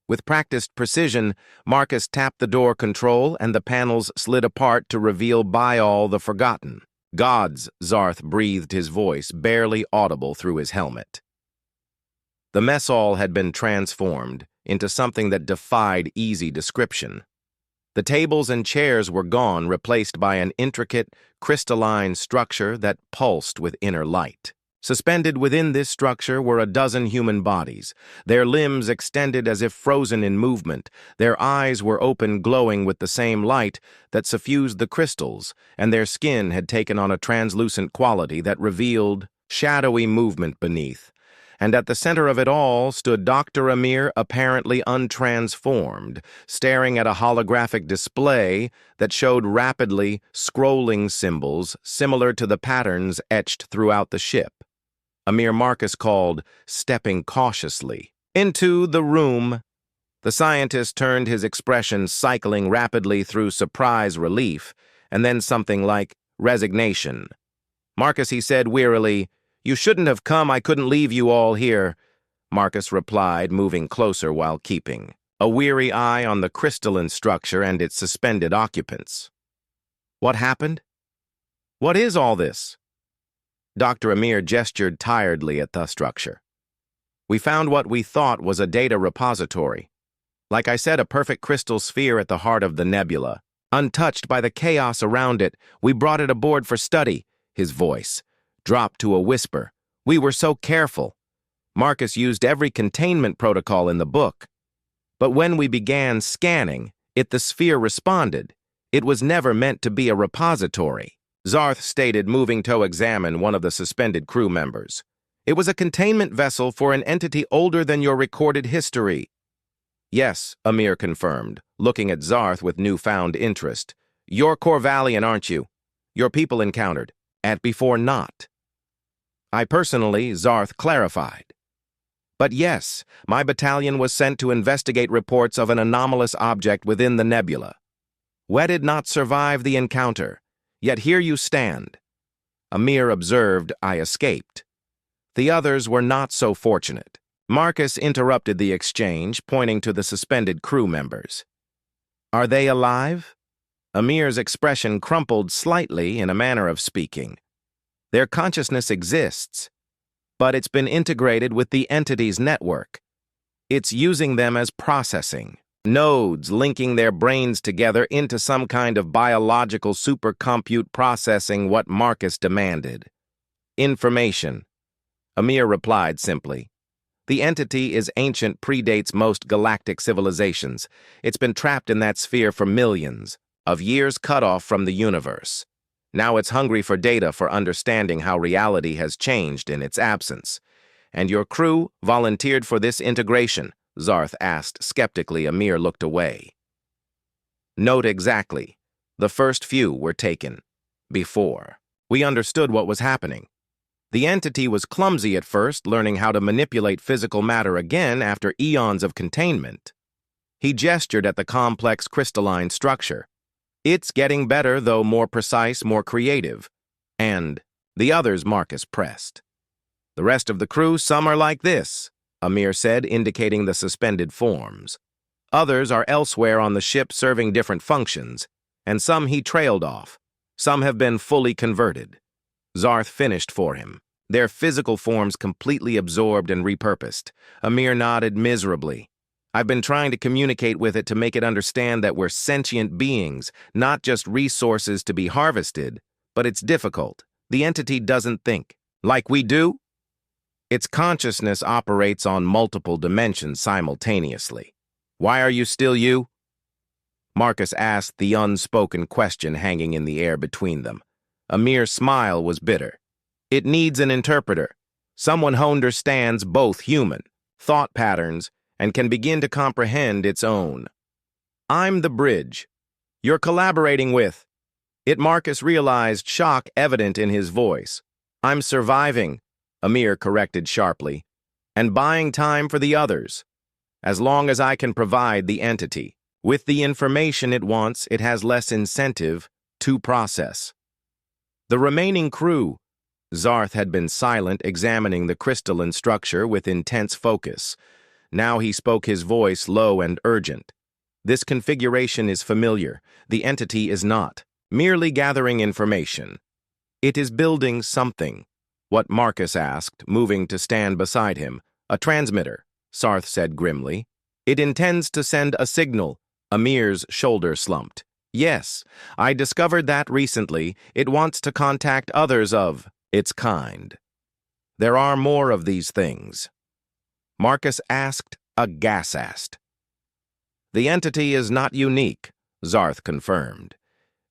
A: With practiced precision, Marcus tapped the door control and the panels slid apart to reveal Baal the Forgotten. "Gods," Tz'arth breathed, his voice barely audible through his helmet. The mess hall had been transformed into something that defied easy description. The tables and chairs were gone, replaced by an intricate, crystalline structure that pulsed with inner light. Suspended within this structure were a dozen human bodies, their limbs extended as if frozen in movement. Their eyes were open, glowing with the same light that suffused the crystals, and their skin had taken on a translucent quality that revealed shadowy movement beneath. And at the center of it all stood Dr. Amir, apparently untransformed, staring at a holographic display that showed rapidly scrolling symbols similar to the patterns etched throughout the ship. Amir Marcus called, stepping cautiously into the room. The scientist turned, his expression cycling rapidly through surprise, relief, and then something like resignation. "Marcus," he said wearily, "you shouldn't have come. I couldn't leave you all here." Marcus replied, moving closer while keeping a weary eye on the crystalline structure and its suspended occupants. "What happened? What is all this?" Dr. Amir gestured tiredly at the structure. We found what we thought was a data repository. Like I said, a perfect crystal sphere at the heart of the nebula. Untouched by the chaos around it, we brought it aboard for study. His voice dropped to a whisper. We were so careful. Marcus used every containment protocol in the book. But when we began scanning, the sphere responded. It was never meant to be a repository. Tz'arth stated, moving to examine one of the suspended crew members. It was a containment vessel for an entity older than your recorded history. Yes, Amir confirmed, looking at Tz'arth with newfound interest. You're Corvallian, aren't you? Your people encountered. At before not. I personally, Tz'arth clarified. But yes, my battalion was sent to investigate reports of an anomalous object within the nebula. We did not survive the encounter, yet here you stand. Amir observed I escaped. The others were not so fortunate. Marcus interrupted the exchange, pointing to the suspended crew members. Are they alive? Amir's expression crumpled slightly in a manner of speaking. Their consciousness exists, but it's been integrated with the entity's network. It's using them as processing, nodes linking their brains together into some kind of biological supercompute processing what Marcus demanded. Information. Amir replied simply. The entity is ancient, predates most galactic civilizations. It's been trapped in that sphere for millions of years, cut off from the universe. Now it's hungry for data for understanding how reality has changed in its absence. And your crew volunteered for this integration? Tz'arth asked skeptically. Amir looked away. Note exactly. The first few were taken. Before. We understood what was happening. The entity was clumsy at first, learning how to manipulate physical matter again after eons of containment. He gestured at the complex crystalline structure. It's getting better, though more precise, more creative. And the others, Marcus pressed. The rest of the crew, some are like this, Amir said, indicating the suspended forms. Others are elsewhere on the ship serving different functions, and some he trailed off. Some have been fully converted. Tz'arth finished for him, their physical forms completely absorbed and repurposed. Amir nodded miserably. I've been trying to communicate with it to make it understand that we're sentient beings, not just resources to be harvested, but it's difficult. The entity doesn't think. Like we do? Its consciousness operates on multiple dimensions simultaneously. Why are you still you? Marcus asked, the unspoken question hanging in the air between them. Amir's smile was bitter. It needs an interpreter, someone who understands both human thought patterns and can begin to comprehend its own. I'm the bridge. You're collaborating with. Marcus realized, shock evident in his voice. I'm surviving, Amir corrected sharply, and buying time for the others. As long as I can provide the entity with the information it wants, it has less incentive to process. The remaining crew. Tz'arth had been silent, examining the crystalline structure with intense focus. Now he spoke, his voice low and urgent. This configuration is familiar. The entity is not merely gathering information. It is building something. What? Marcus asked, moving to stand beside him. A transmitter, Tz'arth said grimly. It intends to send a signal. Amir's shoulder slumped. Yes, I discovered that recently. It wants to contact others of its kind. There are more of these things. Marcus asked, aghast. The entity is not unique, Tz'arth confirmed.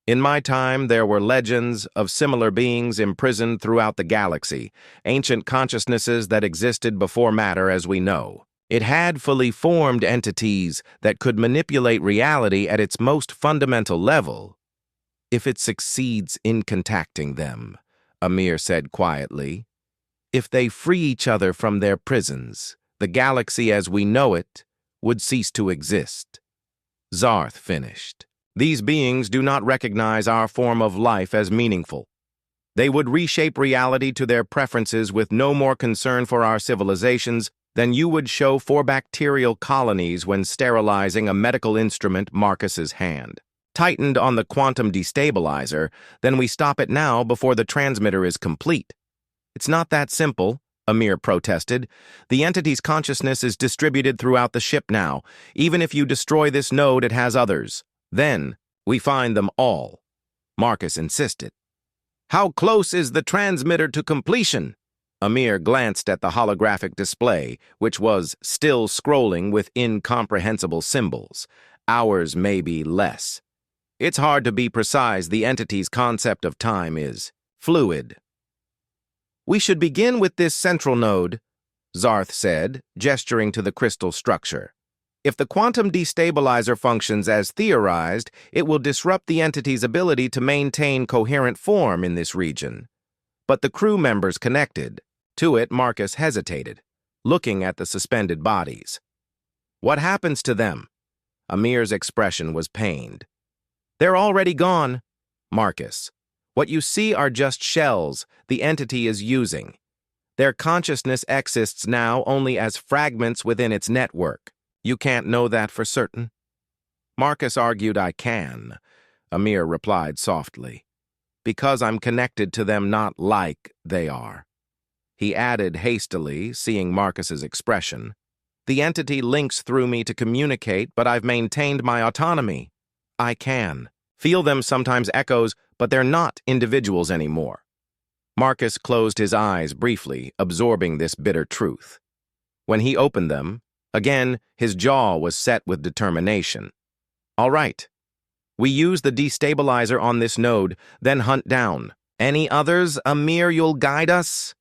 A: In my time, there were legends of similar beings imprisoned throughout the galaxy, ancient consciousnesses that existed before matter as we know. It had fully formed entities that could manipulate reality at its most fundamental level. If it succeeds in contacting them, Amir said quietly, if they free each other from their prisons, the galaxy as we know it would cease to exist. Tz'arth finished. These beings do not recognize our form of life as meaningful. They would reshape reality to their preferences with no more concern for our civilizations than you would show for bacterial colonies when sterilizing a medical instrument. Marcus's hand tightened on the quantum destabilizer. Then we stop it now before the transmitter is complete. It's not that simple, Amir protested. The entity's consciousness is distributed throughout the ship now. Even if you destroy this node, it has others. Then, we find them all. Marcus insisted. How close is the transmitter to completion? Amir glanced at the holographic display, which was still scrolling with incomprehensible symbols. Hours, maybe less. It's hard to be precise. The entity's concept of time is fluid. We should begin with this central node, Tz'arth said, gesturing to the crystal structure. If the quantum destabilizer functions as theorized, it will disrupt the entity's ability to maintain coherent form in this region. But the crew members connected. To it, Marcus hesitated, looking at the suspended bodies. What happens to them? Amir's expression was pained. They're already gone, Marcus. What you see are just shells the entity is using. Their consciousness exists now only as fragments within its network. You can't know that for certain? Marcus argued I can. Amir replied softly. Because I'm connected to them not like they are. He added hastily, seeing Marcus's expression. The entity links through me to communicate, but I've maintained my autonomy. I can. Feel them sometimes echoes, but they're not individuals anymore. Marcus closed his eyes briefly, absorbing this bitter truth. When he opened them, again, his jaw was set with determination. All right. We use the destabilizer on this node, then hunt down. Any others, Amir, you'll guide us?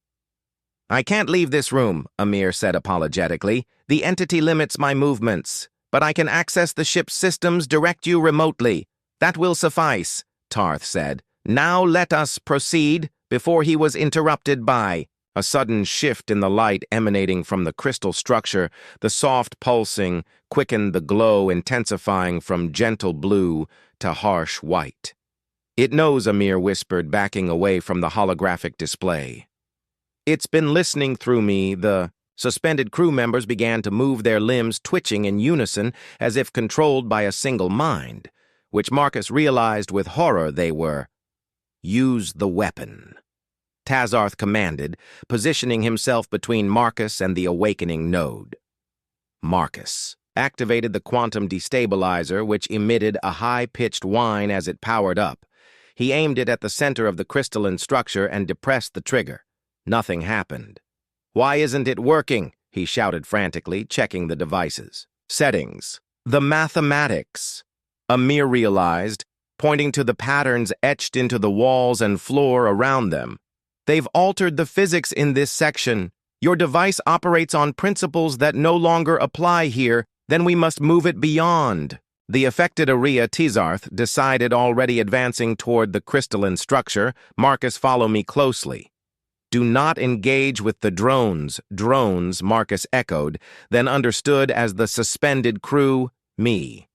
A: I can't leave this room, Amir said apologetically. The entity limits my movements, but I can access the ship's systems, direct you remotely. That will suffice, Tz'arth said. Now let us proceed, before he was interrupted by a sudden shift in the light emanating from the crystal structure. The soft pulsing quickened the glow, intensifying from gentle blue to harsh white. It knows, Amir whispered, backing away from the holographic display. It's been listening through me. The suspended crew members began to move their limbs, twitching in unison as if controlled by a single mind, which Marcus realized with horror they were. Use the weapon, Tz'arth commanded, positioning himself between Marcus and the awakening node. Marcus activated the quantum destabilizer, which emitted a high-pitched whine as it powered up. He aimed it at the center of the crystalline structure and depressed the trigger. Nothing happened. Why isn't it working? He shouted frantically, checking the devices. Settings. The mathematics. Amir realized, pointing to the patterns etched into the walls and floor around them. They've altered the physics in this section. Your device operates on principles that no longer apply here, then we must move it beyond. The affected area, Tz'arth, decided, already advancing toward the crystalline structure. Marcus, follow me closely. Do not engage with the drones. Drones, Marcus echoed, then understood as the suspended crew, me.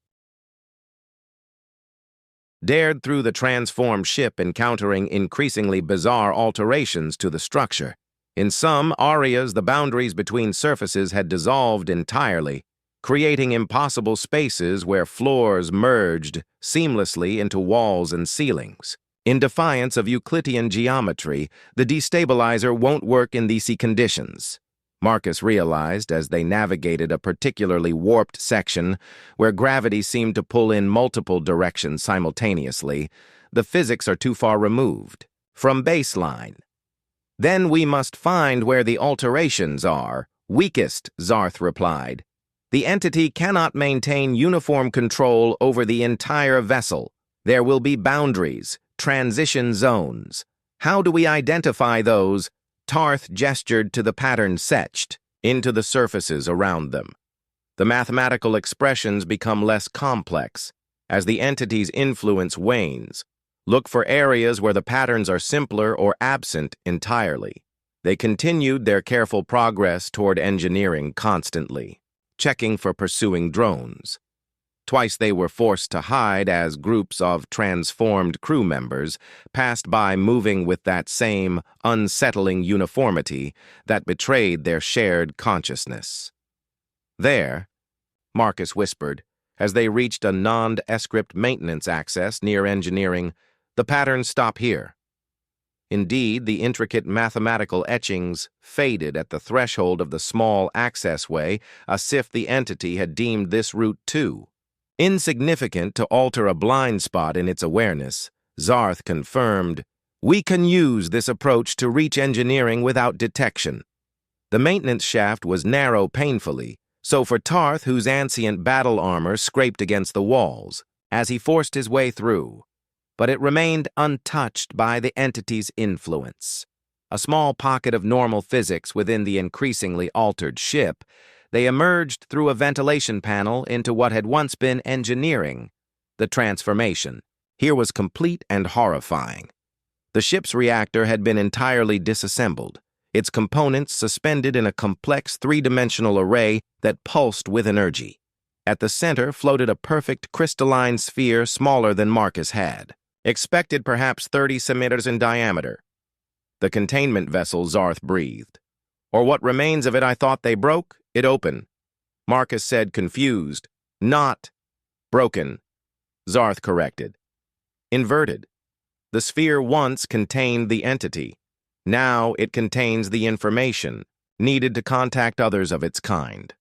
A: Dared through the transformed ship, encountering increasingly bizarre alterations to the structure. In some areas, the boundaries between surfaces had dissolved entirely, creating impossible spaces where floors merged seamlessly into walls and ceilings. In defiance of Euclidean geometry, the destabilizer won't work in these conditions. Marcus realized as they navigated a particularly warped section where gravity seemed to pull in multiple directions simultaneously. The physics are too far removed from baseline. Then we must find where the alterations are. Weakest, Tz'arth replied. The entity cannot maintain uniform control over the entire vessel. There will be boundaries, transition zones. How do we identify those? Tz'arth gestured to the patterns etched into the surfaces around them. The mathematical expressions become less complex as the entity's influence wanes. Look for areas where the patterns are simpler or absent entirely. They continued their careful progress toward engineering constantly, checking for pursuing drones. Twice they were forced to hide as groups of transformed crew members passed by, moving with that same unsettling uniformity that betrayed their shared consciousness. There, Marcus whispered, as they reached a nondescript maintenance access near engineering, the patterns stop here. Indeed, the intricate mathematical etchings faded at the threshold of the small access way, as if the entity had deemed this route too insignificant to alter a blind spot in its awareness. Tz'arth confirmed, "We can use this approach to reach engineering without detection." The maintenance shaft was narrow painfully, so for Tz'arth, whose ancient battle armor scraped against the walls, as he forced his way through, but it remained untouched by the entity's influence. A small pocket of normal physics within the increasingly altered ship, they emerged through a ventilation panel into what had once been engineering. The transformation here was complete and horrifying. The ship's reactor had been entirely disassembled, its components suspended in a complex three-dimensional array that pulsed with energy. At the center floated a perfect crystalline sphere smaller than Marcus had, expected perhaps 30 centimeters in diameter. The containment vessel, Tz'arth breathed. "Or what remains of it I thought they broke, it open," Marcus said, confused. "Not broken," Tz'arth corrected. "Inverted. The sphere once contained the entity. Now it contains the information needed to contact others of its kind."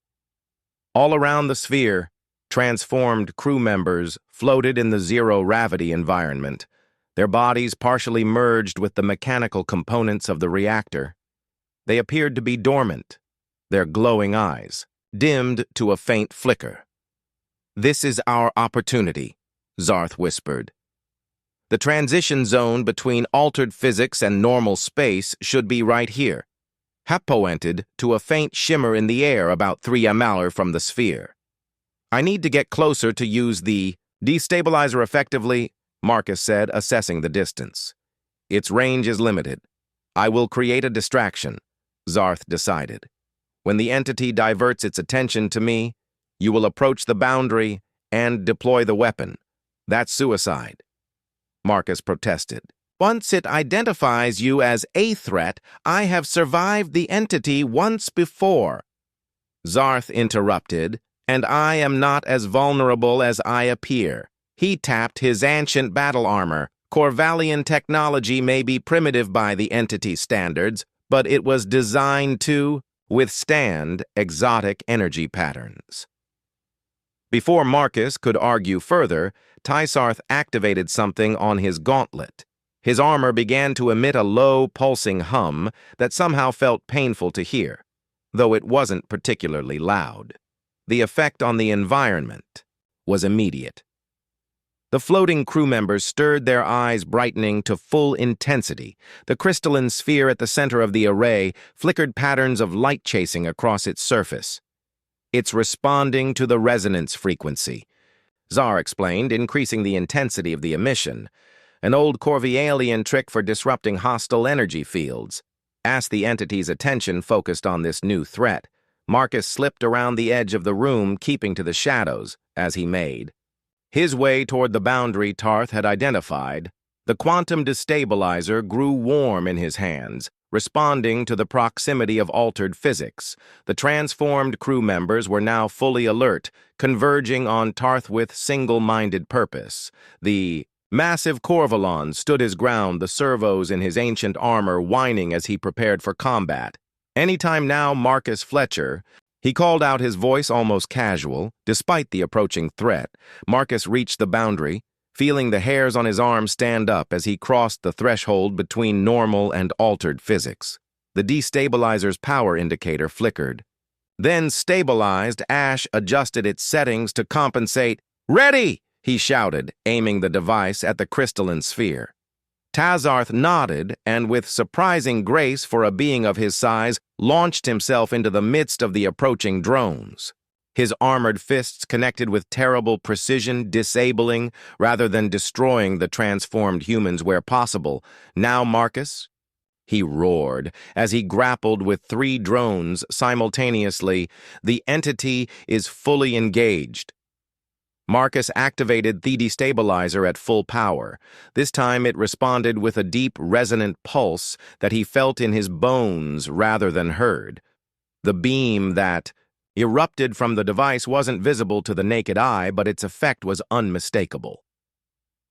A: All around the sphere, transformed crew members floated in the zero-gravity environment, their bodies partially merged with the mechanical components of the reactor. They appeared to be dormant, their glowing eyes dimmed to a faint flicker. "This is our opportunity," Tz'arth whispered. "The transition zone between altered physics and normal space should be right here." Hap pointed to a faint shimmer in the air about 3 km from the sphere. "I need to get closer to use the destabilizer effectively," Marcus said, assessing the distance. "Its range is limited. I will create a distraction," Tz'arth decided. "When the entity diverts its attention to me, you will approach the boundary and deploy the weapon. That's suicide." Marcus protested. "Once it identifies you as a threat, I have survived the entity once before." Tz'arth interrupted, "And I am not as vulnerable as I appear." He tapped his ancient battle armor. "Corvallian technology may be primitive by the entity standards, but it was designed to withstand exotic energy patterns." Before Marcus could argue further, Tz'arth activated something on his gauntlet. His armor began to emit a low, pulsing hum that somehow felt painful to hear, though it wasn't particularly loud. The effect on the environment was immediate. The floating crew members stirred their eyes, brightening to full intensity. The crystalline sphere at the center of the array flickered patterns of light chasing across its surface. "It's responding to the resonance frequency," Tz'arth explained, increasing the intensity of the emission. "An old Corvallian trick for disrupting hostile energy fields." As the entity's attention focused on this new threat, Marcus slipped around the edge of the room, keeping to the shadows, as he made his way toward the boundary Tz'arth had identified. The quantum destabilizer grew warm in his hands, responding to the proximity of altered physics. The transformed crew members were now fully alert, converging on Tz'arth with single-minded purpose. The massive Corvallian stood his ground, the servos in his ancient armor whining as he prepared for combat. "Anytime now, Marcus Fletcher." He called out, his voice almost casual. Despite the approaching threat, Marcus reached the boundary, feeling the hairs on his arm stand up as he crossed the threshold between normal and altered physics. The destabilizer's power indicator flickered. Then stabilized, Ash adjusted its settings to compensate. "Ready!" he shouted, aiming the device at the crystalline sphere. Tz'arth nodded and, with surprising grace for a being of his size, launched himself into the midst of the approaching drones. His armored fists connected with terrible precision, disabling rather than destroying the transformed humans where possible. "Now, Marcus," he roared as he grappled with 3 drones simultaneously. "The entity is fully engaged." Marcus activated the destabilizer at full power. This time it responded with a deep, resonant pulse that he felt in his bones rather than heard. The beam that erupted from the device wasn't visible to the naked eye, but its effect was unmistakable.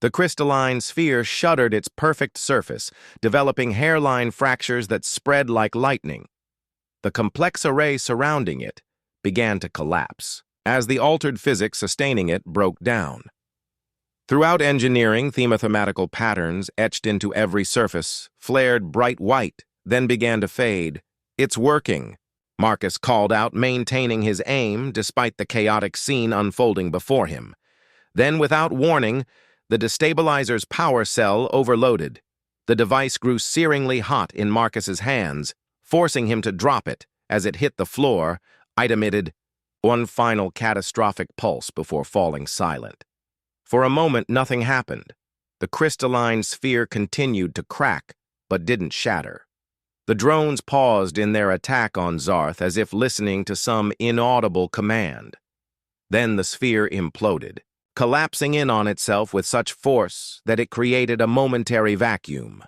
A: The crystalline sphere shuddered its perfect surface, developing hairline fractures that spread like lightning. The complex array surrounding it began to collapse, as the altered physics sustaining it broke down. Throughout engineering, themathematical patterns etched into every surface flared bright white, then began to fade. "It's working," Marcus called out, maintaining his aim despite the chaotic scene unfolding before him. Then, without warning, the destabilizer's power cell overloaded. The device grew searingly hot in Marcus's hands, forcing him to drop it. As it hit the floor, it emitted one final catastrophic pulse before falling silent. For a moment, nothing happened. The crystalline sphere continued to crack, but didn't shatter. The drones paused in their attack on Tz'arth as if listening to some inaudible command. Then the sphere imploded, collapsing in on itself with such force that it created a momentary vacuum.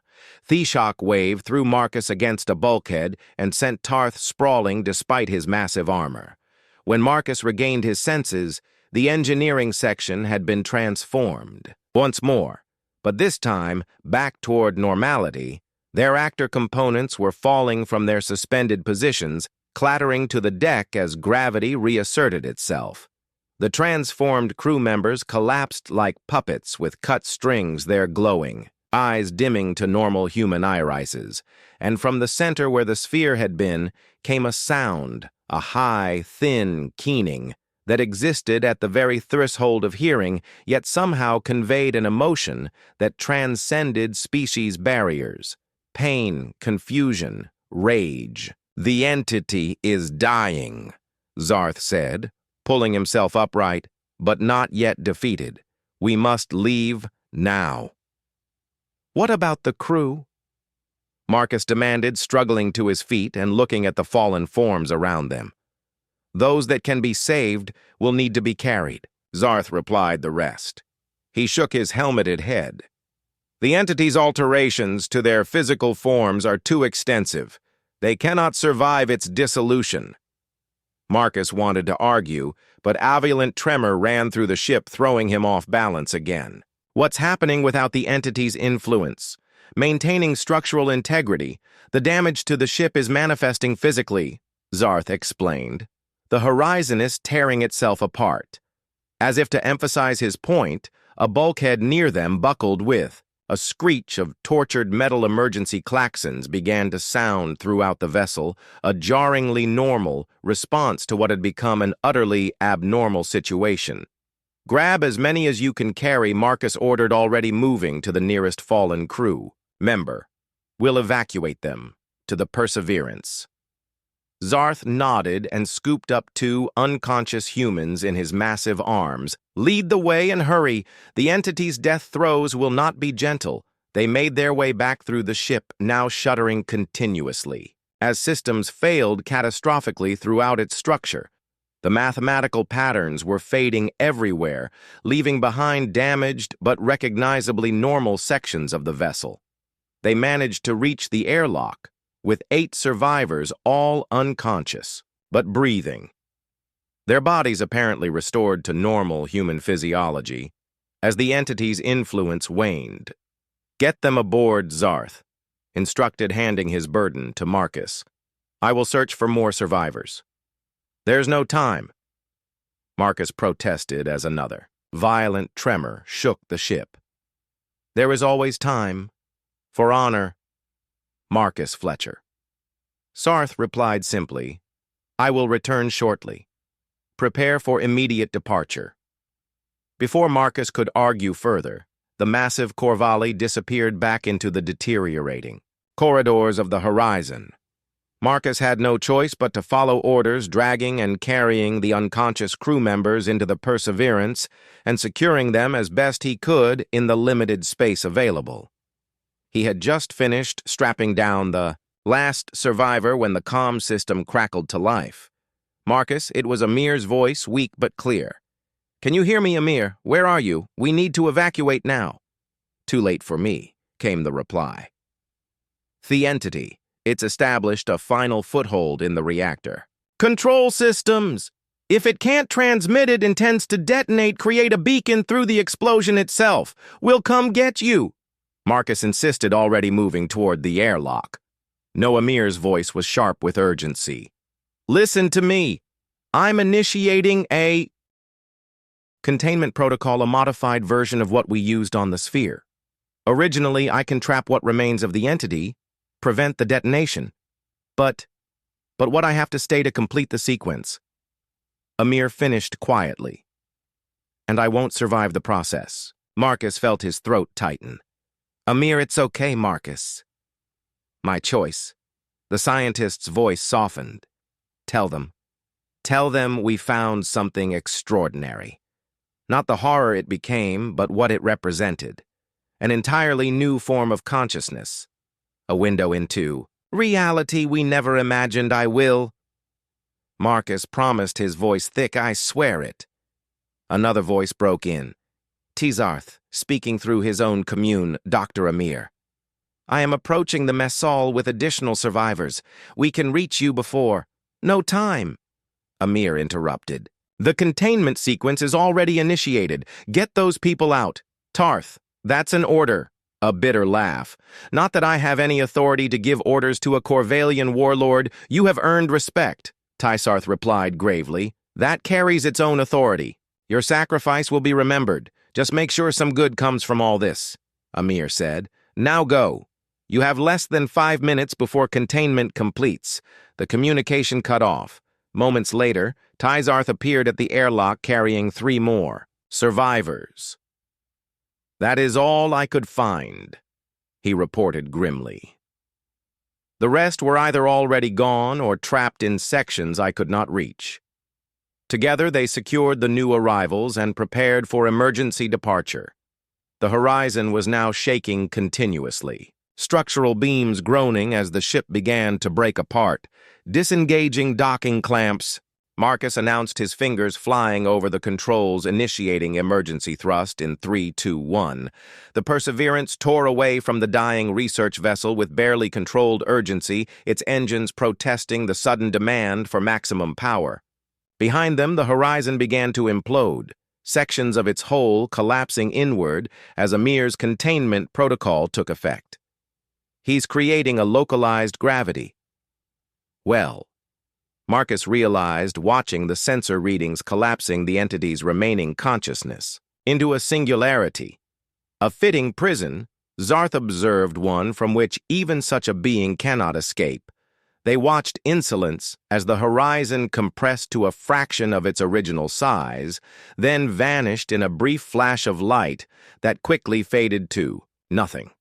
A: The shock wave threw Marcus against a bulkhead and sent Tz'arth sprawling despite his massive armor. When Marcus regained his senses, the engineering section had been transformed once more, but this time back toward normality. Their reactor components were falling from their suspended positions, clattering to the deck as gravity reasserted itself. The transformed crew members collapsed like puppets with cut strings there glowing, eyes dimming to normal human irises, and from the center where the sphere had been came a sound, a high, thin keening, that existed at the very threshold of hearing, yet somehow conveyed an emotion that transcended species barriers. Pain, confusion, rage. "The entity is dying," Tz'arth said, pulling himself upright, but not yet defeated. "We must leave now." "What about the crew?" Marcus demanded, struggling to his feet and looking at the fallen forms around them. "Those that can be saved will need to be carried," Tz'arth replied the rest. He shook his helmeted head. "The entity's alterations to their physical forms are too extensive. They cannot survive its dissolution." Marcus wanted to argue, but a violent tremor ran through the ship, throwing him off balance again. "What's happening without the entity's influence? Maintaining structural integrity. The damage to the ship is manifesting physically," Tz'arth explained. "The horizon is tearing itself apart." As if to emphasize his point, a bulkhead near them buckled with. A screech of tortured metal emergency klaxons began to sound throughout the vessel, a jarringly normal response to what had become an utterly abnormal situation. "Grab as many as you can carry," Marcus ordered, already moving to the nearest fallen crew member. "We'll evacuate them to the Perseverance." Tz'arth nodded and scooped up two unconscious humans in his massive arms. "Lead the way and hurry. The entity's death throes will not be gentle." They made their way back through the ship, now shuddering continuously, as systems failed catastrophically throughout its structure. The mathematical patterns were fading everywhere, leaving behind damaged but recognizably normal sections of the vessel. They managed to reach the airlock, with 8 survivors, all unconscious, but breathing. Their bodies apparently restored to normal human physiology, as the entity's influence waned. "Get them aboard," Tz'arth instructed, handing his burden to Marcus. "I will search for more survivors." "There's no time," Marcus protested as another violent tremor shook the ship. "There is always time. For honor." Marcus Fletcher. Tz'arth replied simply, "I will return shortly. Prepare for immediate departure." Before Marcus could argue further, the massive Corvalli disappeared back into the deteriorating corridors of the horizon. Marcus had no choice but to follow orders, dragging and carrying the unconscious crew members into the Perseverance and securing them as best he could in the limited space available. He had just finished strapping down the last survivor when the comm system crackled to life. "Marcus," it was Amir's voice, weak but clear. "Can you hear me, Amir? Where are you? We need to evacuate now." "Too late for me," came the reply. "The entity. It's established a final foothold in the reactor." "Control systems!" If it can't transmit, it intends to detonate, create a beacon through the explosion itself. We'll come get you, Marcus insisted, already moving toward the airlock. Noamir's voice was sharp with urgency. Listen to me. I'm initiating a containment protocol, a modified version of what we used on the sphere. Originally, I can trap what remains of the entity, prevent the detonation. But what I have to stay to complete the sequence. Amir finished quietly. And I won't survive the process. Marcus felt his throat tighten. Amir, it's okay, Marcus. My choice. The scientist's voice softened. Tell them we found something extraordinary. Not the horror it became, but what it represented. An entirely new form of consciousness. A window into reality we never imagined. I will. Marcus promised, his voice thick. I swear it. Another voice broke in. Tz'arth, speaking through his own commune, Dr. Amir. I am approaching the Messal with additional survivors. We can reach you before. No time. Amir interrupted. The containment sequence is already initiated. Get those people out. Tz'arth, that's an order. A bitter laugh. Not that I have any authority to give orders to a Corvallian warlord. You have earned respect, Tz'arth replied gravely. That carries its own authority. Your sacrifice will be remembered. Just make sure some good comes from all this, Amir said. Now go. You have less than 5 minutes before containment completes. The communication cut off. Moments later, Tz'arth appeared at the airlock carrying 3 more survivors. That is all I could find, he reported grimly. The rest were either already gone or trapped in sections I could not reach. Together, they secured the new arrivals and prepared for emergency departure. The horizon was now shaking continuously, structural beams groaning as the ship began to break apart, disengaging docking clamps. Marcus announced, his fingers flying over the controls, initiating emergency thrust in 3, 2, 1. The Perseverance tore away from the dying research vessel with barely controlled urgency, its engines protesting the sudden demand for maximum power. Behind them, the horizon began to implode, sections of its hull collapsing inward as Amir's containment protocol took effect. He's creating a localized gravity. Well, Marcus realized, watching the sensor readings collapsing the entity's remaining consciousness into a singularity. A fitting prison, Tz'arth observed, one from which even such a being cannot escape. They watched insolence as the horizon compressed to a fraction of its original size, then vanished in a brief flash of light that quickly faded to nothing.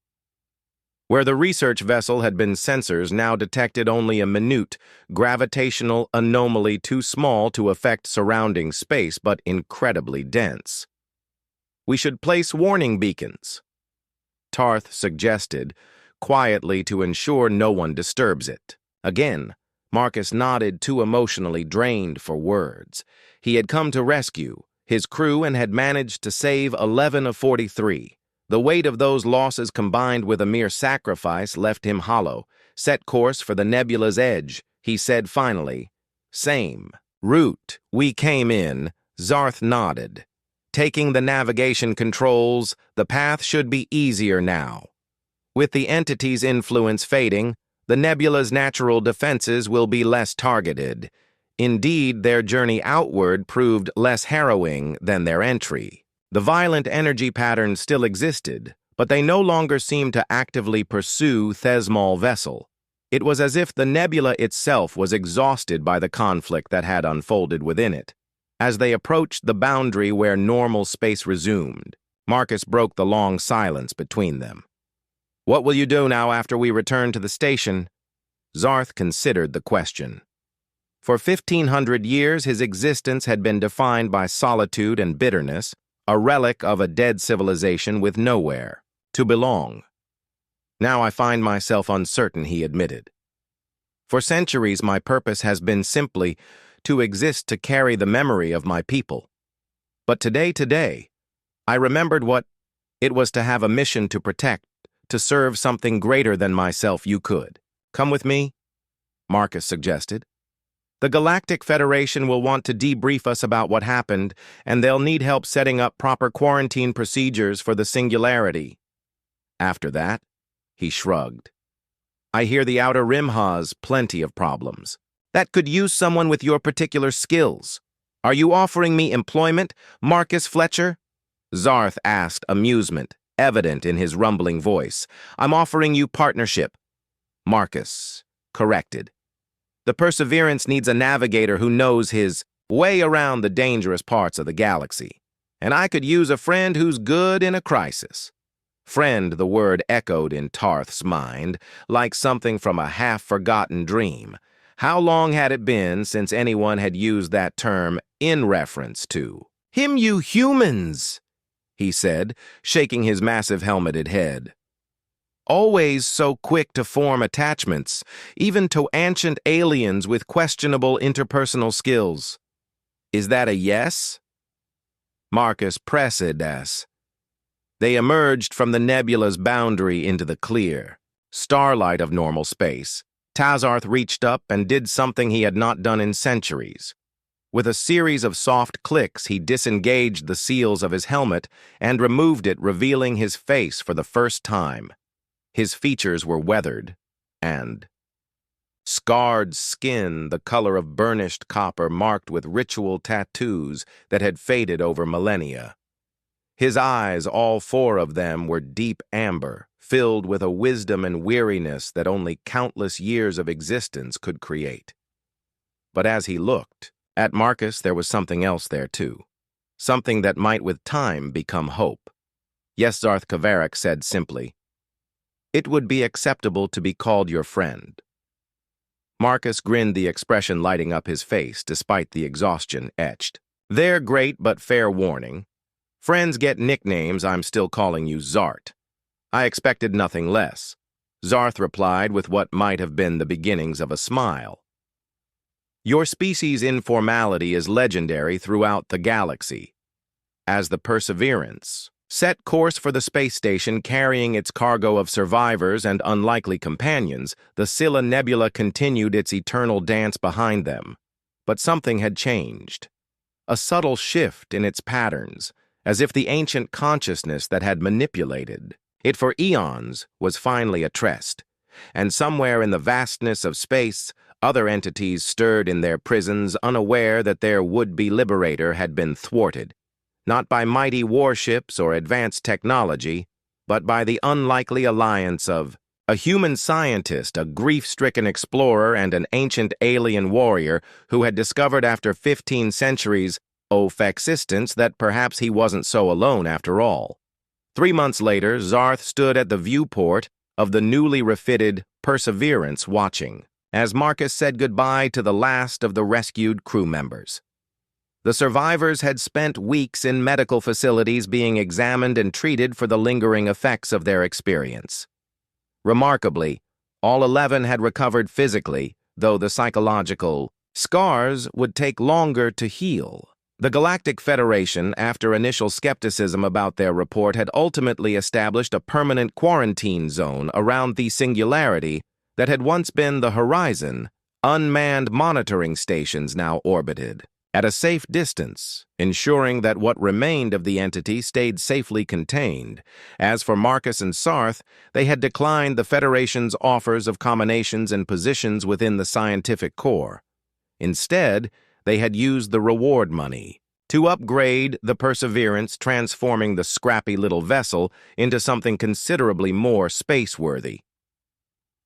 A: Where the research vessel had been, sensors now detected only a minute gravitational anomaly too small to affect surrounding space, but incredibly dense. We should place warning beacons, Tz'arth suggested, quietly, to ensure no one disturbs it. Again, Marcus nodded, too emotionally drained for words. He had come to rescue his crew and had managed to save 11 of 43. The weight of those losses combined with a mere sacrifice left him hollow. Set course for the nebula's edge, he said finally. Same route we came in, Tz'arth nodded. Taking the navigation controls, the path should be easier now. With the entity's influence fading, the nebula's natural defenses will be less targeted. Indeed, their journey outward proved less harrowing than their entry. The violent energy patterns still existed, but they no longer seemed to actively pursue Thesmal vessel. It was as if the nebula itself was exhausted by the conflict that had unfolded within it. As they approached the boundary where normal space resumed, Marcus broke the long silence between them. What will you do now after we return to the station? Tz'arth considered the question. For 1,500 years, his existence had been defined by solitude and bitterness, a relic of a dead civilization with nowhere to belong. Now I find myself uncertain, he admitted. For centuries, my purpose has been simply to exist, to carry the memory of my people. But today, I remembered what it was to have a mission to protect, to serve something greater than myself. You could come with me, Marcus suggested. The Galactic Federation will want to debrief us about what happened, and they'll need help setting up proper quarantine procedures for the singularity. After that, he shrugged. I hear the Outer Rim has plenty of problems. That could use someone with your particular skills. Are you offering me employment, Marcus Fletcher? Tz'arth asked, amusement evident in his rumbling voice. I'm offering you partnership. Marcus corrected. The Perseverance needs a navigator who knows his way around the dangerous parts of the galaxy. And I could use a friend who's good in a crisis. Friend, the word echoed in Tz'arth's mind, like something from a half-forgotten dream. How long had it been since anyone had used that term in reference to him, you humans? He said, shaking his massive helmeted head. Always so quick to form attachments, even to ancient aliens with questionable interpersonal skills. Is that a yes? Marcus pressed as. They emerged from the nebula's boundary into the clear, starlight of normal space. Tz'arth reached up and did something he had not done in centuries. With a series of soft clicks, he disengaged the seals of his helmet and removed it, revealing his face for the first time. His features were weathered and scarred skin, the color of burnished copper marked with ritual tattoos that had faded over millennia. His eyes, all four of them, were deep amber, filled with a wisdom and weariness that only countless years of existence could create. But as he looked at Marcus, there was something else there too, something that might with time become hope. Yes, Tz'arth K'vorrex said simply, it would be acceptable to be called your friend. Marcus grinned, the expression lighting up his face despite the exhaustion etched. They're great, but fair warning. Friends get nicknames. I'm still calling you Tz'arth. I expected nothing less. Tz'arth replied with what might have been the beginnings of a smile. Your species' informality is legendary throughout the galaxy. As the Perseverance set course for the space station carrying its cargo of survivors and unlikely companions, the Scylla Nebula continued its eternal dance behind them. But something had changed. A subtle shift in its patterns, as if the ancient consciousness that had manipulated it for eons was finally at rest. And somewhere in the vastness of space, other entities stirred in their prisons, unaware that their would-be liberator had been thwarted. Not by mighty warships or advanced technology, but by the unlikely alliance of a human scientist, a grief-stricken explorer, and an ancient alien warrior who had discovered after 15 centuries of existence that perhaps he wasn't so alone after all. 3 months later, Tz'arth stood at the viewport of the newly refitted Perseverance, watching as Marcus said goodbye to the last of the rescued crew members. The survivors had spent weeks in medical facilities being examined and treated for the lingering effects of their experience. Remarkably, all 11 had recovered physically, though the psychological scars would take longer to heal. The Galactic Federation, after initial skepticism about their report, had ultimately established a permanent quarantine zone around the singularity that had once been the horizon. Unmanned monitoring stations now orbited at a safe distance, ensuring that what remained of the entity stayed safely contained. As for Marcus and Tz'arth, they had declined the Federation's offers of combinations and positions within the scientific core. Instead, they had used the reward money to upgrade the Perseverance, transforming the scrappy little vessel into something considerably more space-worthy.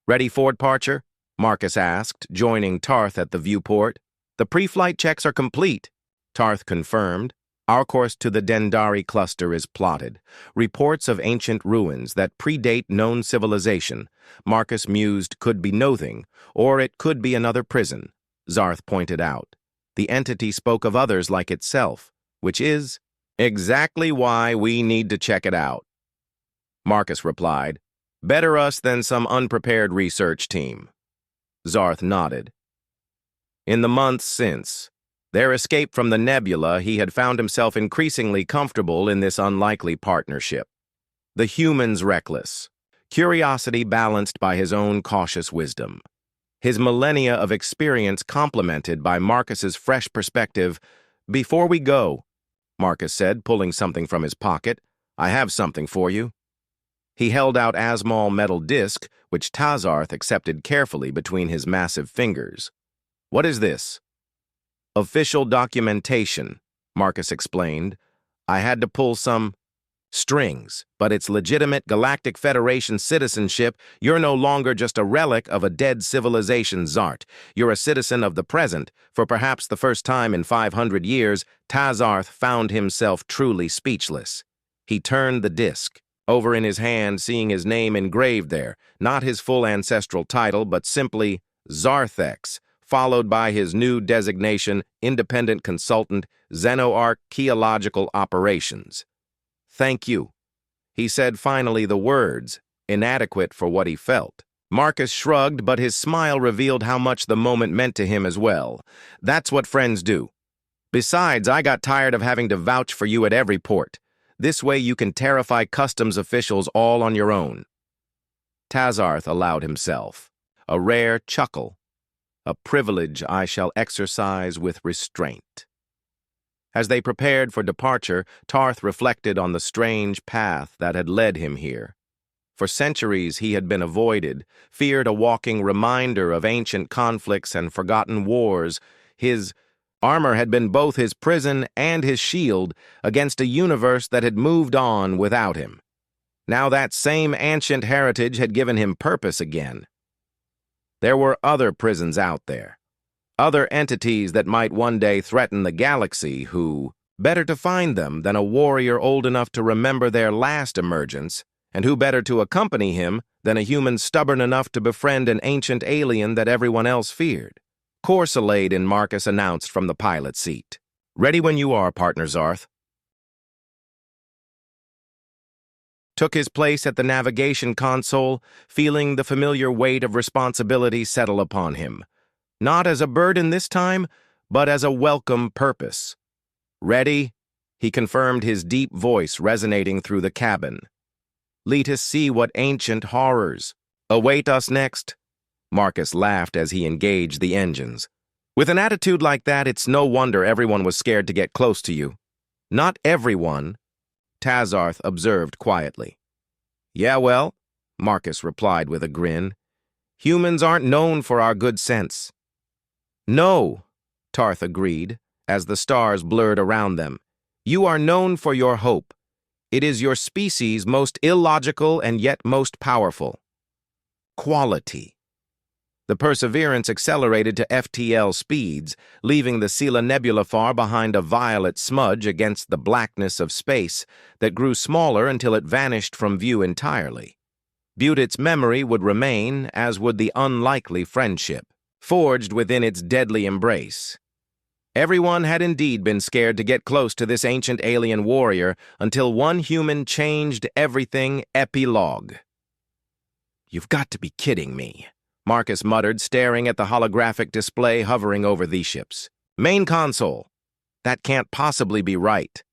A: Ready for departure? Marcus asked, joining Tz'arth at the viewport. The pre-flight checks are complete, Tz'arth confirmed. Our course to the Dendari cluster is plotted. Reports of ancient ruins that predate known civilization, Marcus mused, could be nothing, or it could be another prison. Tz'arth pointed out. The entity spoke of others like itself, which is exactly why we need to check it out. Marcus replied, better us than some unprepared research team. Tz'arth nodded. In the months since their escape from the nebula, he had found himself increasingly comfortable in this unlikely partnership. The human's reckless, curiosity balanced by his own cautious wisdom. his millennia of experience complemented by Marcus's fresh perspective. "Before we go," Marcus said, pulling something from his pocket, "I have something for you." He held out a small metal disc, which Tz'arth accepted carefully between his massive fingers. "What is this?" "Official documentation," Marcus explained. "I had to pull some strings, but it's legitimate Galactic Federation citizenship. You're no longer just a relic of a dead civilization, Tz'arth. You're a citizen of the present." For perhaps the first time in 500 years, Tz'arth found himself truly speechless. He turned the disc over in his hand, seeing his name engraved there, not his full ancestral title, but simply Tz'arth, followed by his new designation, Independent Consultant, Xenoarchaeological Operations. "Thank you," he said finally, the words inadequate for what he felt. Marcus shrugged, but his smile revealed how much the moment meant to him as well. "That's what friends do. Besides, I got tired of having to vouch for you at every port. This way you can terrify customs officials all on your own." Tz'arth allowed himself a rare chuckle, "A privilege I shall exercise with restraint." As they prepared for departure, Tz'arth reflected on the strange path that had led him here. For centuries he had been avoided, feared a walking reminder of ancient conflicts and forgotten wars. His armor had been both his prison and his shield against a universe that had moved on without him. Now that same ancient heritage had given him purpose again. There were other prisons out there, other entities that might one day threaten the galaxy who, better to find them than a warrior old enough to remember their last emergence, and who better to accompany him than a human stubborn enough to befriend an ancient alien that everyone else feared. Corselade and Marcus announced from the pilot seat. "Ready when you are, partner Tz'arth." Took his place at the navigation console, feeling the familiar weight of responsibility settle upon him. Not as a burden this time, but as a welcome purpose. "Ready?" he confirmed, his deep voice resonating through the cabin. "Let us see what ancient horrors await us next." Marcus laughed as he engaged the engines. "With an attitude like that, it's no wonder everyone was scared to get close to you." "Not everyone," Tz'arth observed quietly. "Yeah, well," Marcus replied with a grin, "humans aren't known for our good sense." "No," Tz'arth agreed, as the stars blurred around them. "You are known for your hope. It is your species' most illogical and yet most powerful quality." The Perseverance accelerated to FTL speeds, leaving the Scylla Nebula far behind, a violet smudge against the blackness of space that grew smaller until it vanished from view entirely. Butit's memory would remain, as would the unlikely friendship forged within its deadly embrace. Everyone had indeed been scared to get close to this ancient alien warrior until one human changed everything. Epilogue. "You've got to be kidding me," Marcus muttered, staring at the holographic display hovering over these ships. "Main console. That can't possibly be right."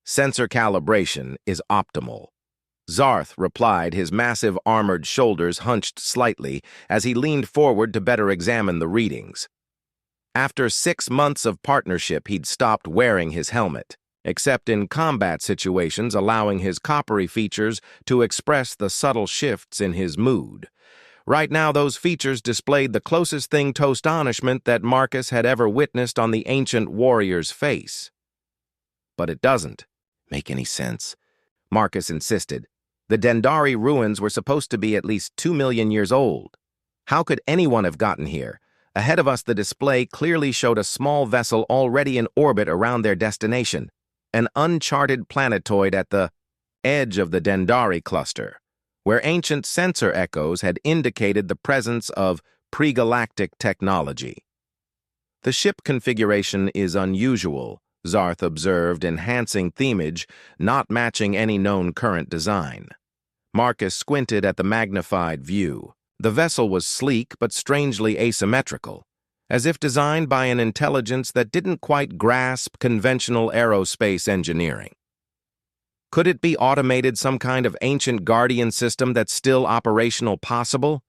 A: "Sensor calibration is optimal," Tz'arth replied, his massive armored shoulders hunched slightly as he leaned forward to better examine the readings. After 6 months of partnership, he'd stopped wearing his helmet, except in combat situations, allowing his coppery features to express the subtle shifts in his mood. Right now, those features displayed the closest thing to astonishment that Marcus had ever witnessed on the ancient warrior's face. "But it doesn't make any sense," Marcus insisted. "The Dendari ruins were supposed to be at least 2 million years old. How could anyone have gotten here? Ahead of us, the display clearly showed a small vessel already in orbit around their destination, an uncharted planetoid at the edge of the Dendari cluster, where ancient sensor echoes had indicated the presence of pre-galactic technology." "The ship configuration is unusual," Tz'arth observed, enhancing themage, not matching any known current design. Marcus squinted at the magnified view. The vessel was sleek but strangely asymmetrical, as if designed by an intelligence that didn't quite grasp conventional aerospace engineering. Could it be automated, some kind of ancient guardian system that's still operational possible?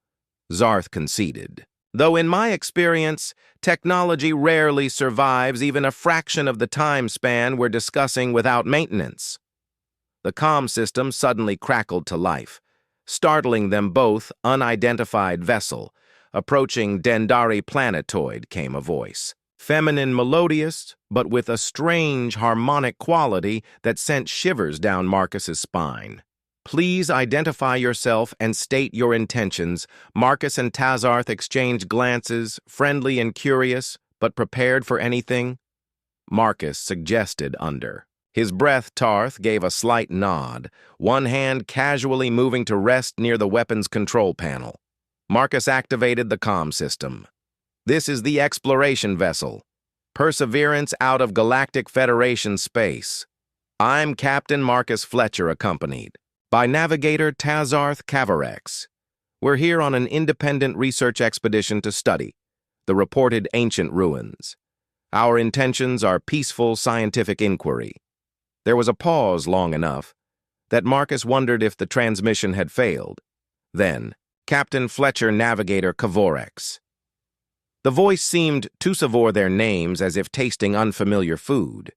A: Tz'arth conceded. Though in my experience, technology rarely survives even a fraction of the time span we're discussing without maintenance. The comm system suddenly crackled to life, startling them both. Unidentified vessel. Approaching Dendari planetoid, came a voice. Feminine, melodious, but with a strange harmonic quality that sent shivers down Marcus's spine. Please identify yourself and state your intentions. Marcus and Tz'arth exchanged glances, friendly and curious, but prepared for anything. Marcus suggested under. His breath, Tz'arth gave a slight nod, one hand casually moving to rest near the weapons control panel. Marcus activated the comm system. This is the exploration vessel. Perseverance out of Galactic Federation space. I'm Captain Marcus Fletcher, accompanied by Navigator Tz'arth K'vorrex. We're here on an independent research expedition to study the reported ancient ruins. Our intentions are peaceful scientific inquiry. There was a pause long enough that Marcus wondered if the transmission had failed. Then, Captain Fletcher, Navigator K'vorrex. The voice seemed to savor their names as if tasting unfamiliar food.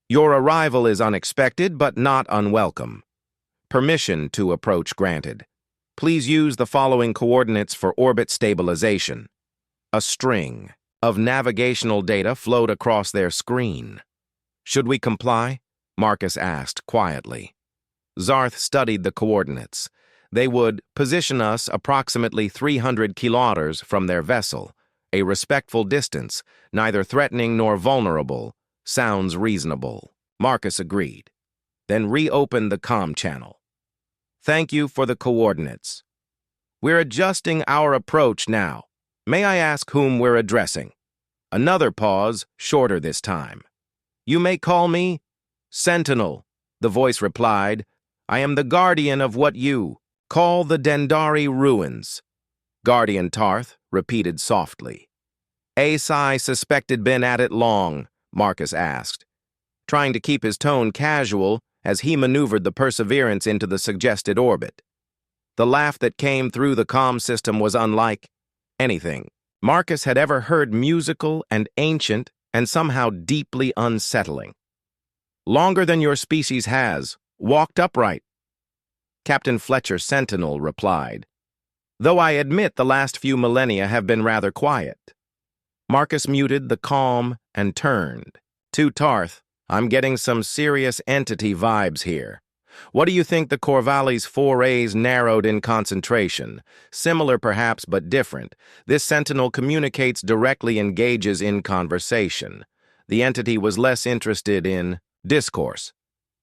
A: Your arrival is unexpected but not unwelcome. Permission to approach granted. Please use the following coordinates for orbit stabilization. A string of navigational data flowed across their screen. Should we comply? Marcus asked quietly. Tz'arth studied the coordinates. They would position us approximately 300 kilometers from their vessel, a respectful distance, neither threatening nor vulnerable. Sounds reasonable. Marcus agreed. Then reopened the comm channel. Thank you for the coordinates. We're adjusting our approach now. May I ask whom we're addressing? Another pause, shorter this time. You may call me Sentinel, the voice replied. I am the guardian of what you call the Dendari ruins. Guardian Tz'arth repeated softly. Asai suspected been at it long, Marcus asked, trying to keep his tone casual as he maneuvered the Perseverance into the suggested orbit. The laugh that came through the comm system was unlike anything Marcus had ever heard, musical and ancient and somehow deeply unsettling. Longer than your species has, walked upright. Captain Fletcher Sentinel replied, though I admit the last few millennia have been rather quiet. Marcus muted the calm and turned. To Tz'arth, I'm getting some serious entity vibes here. What do you think the Corvallis' forays narrowed in concentration? Similar perhaps, but different. This sentinel communicates directly, engages in conversation. The entity was less interested in discourse.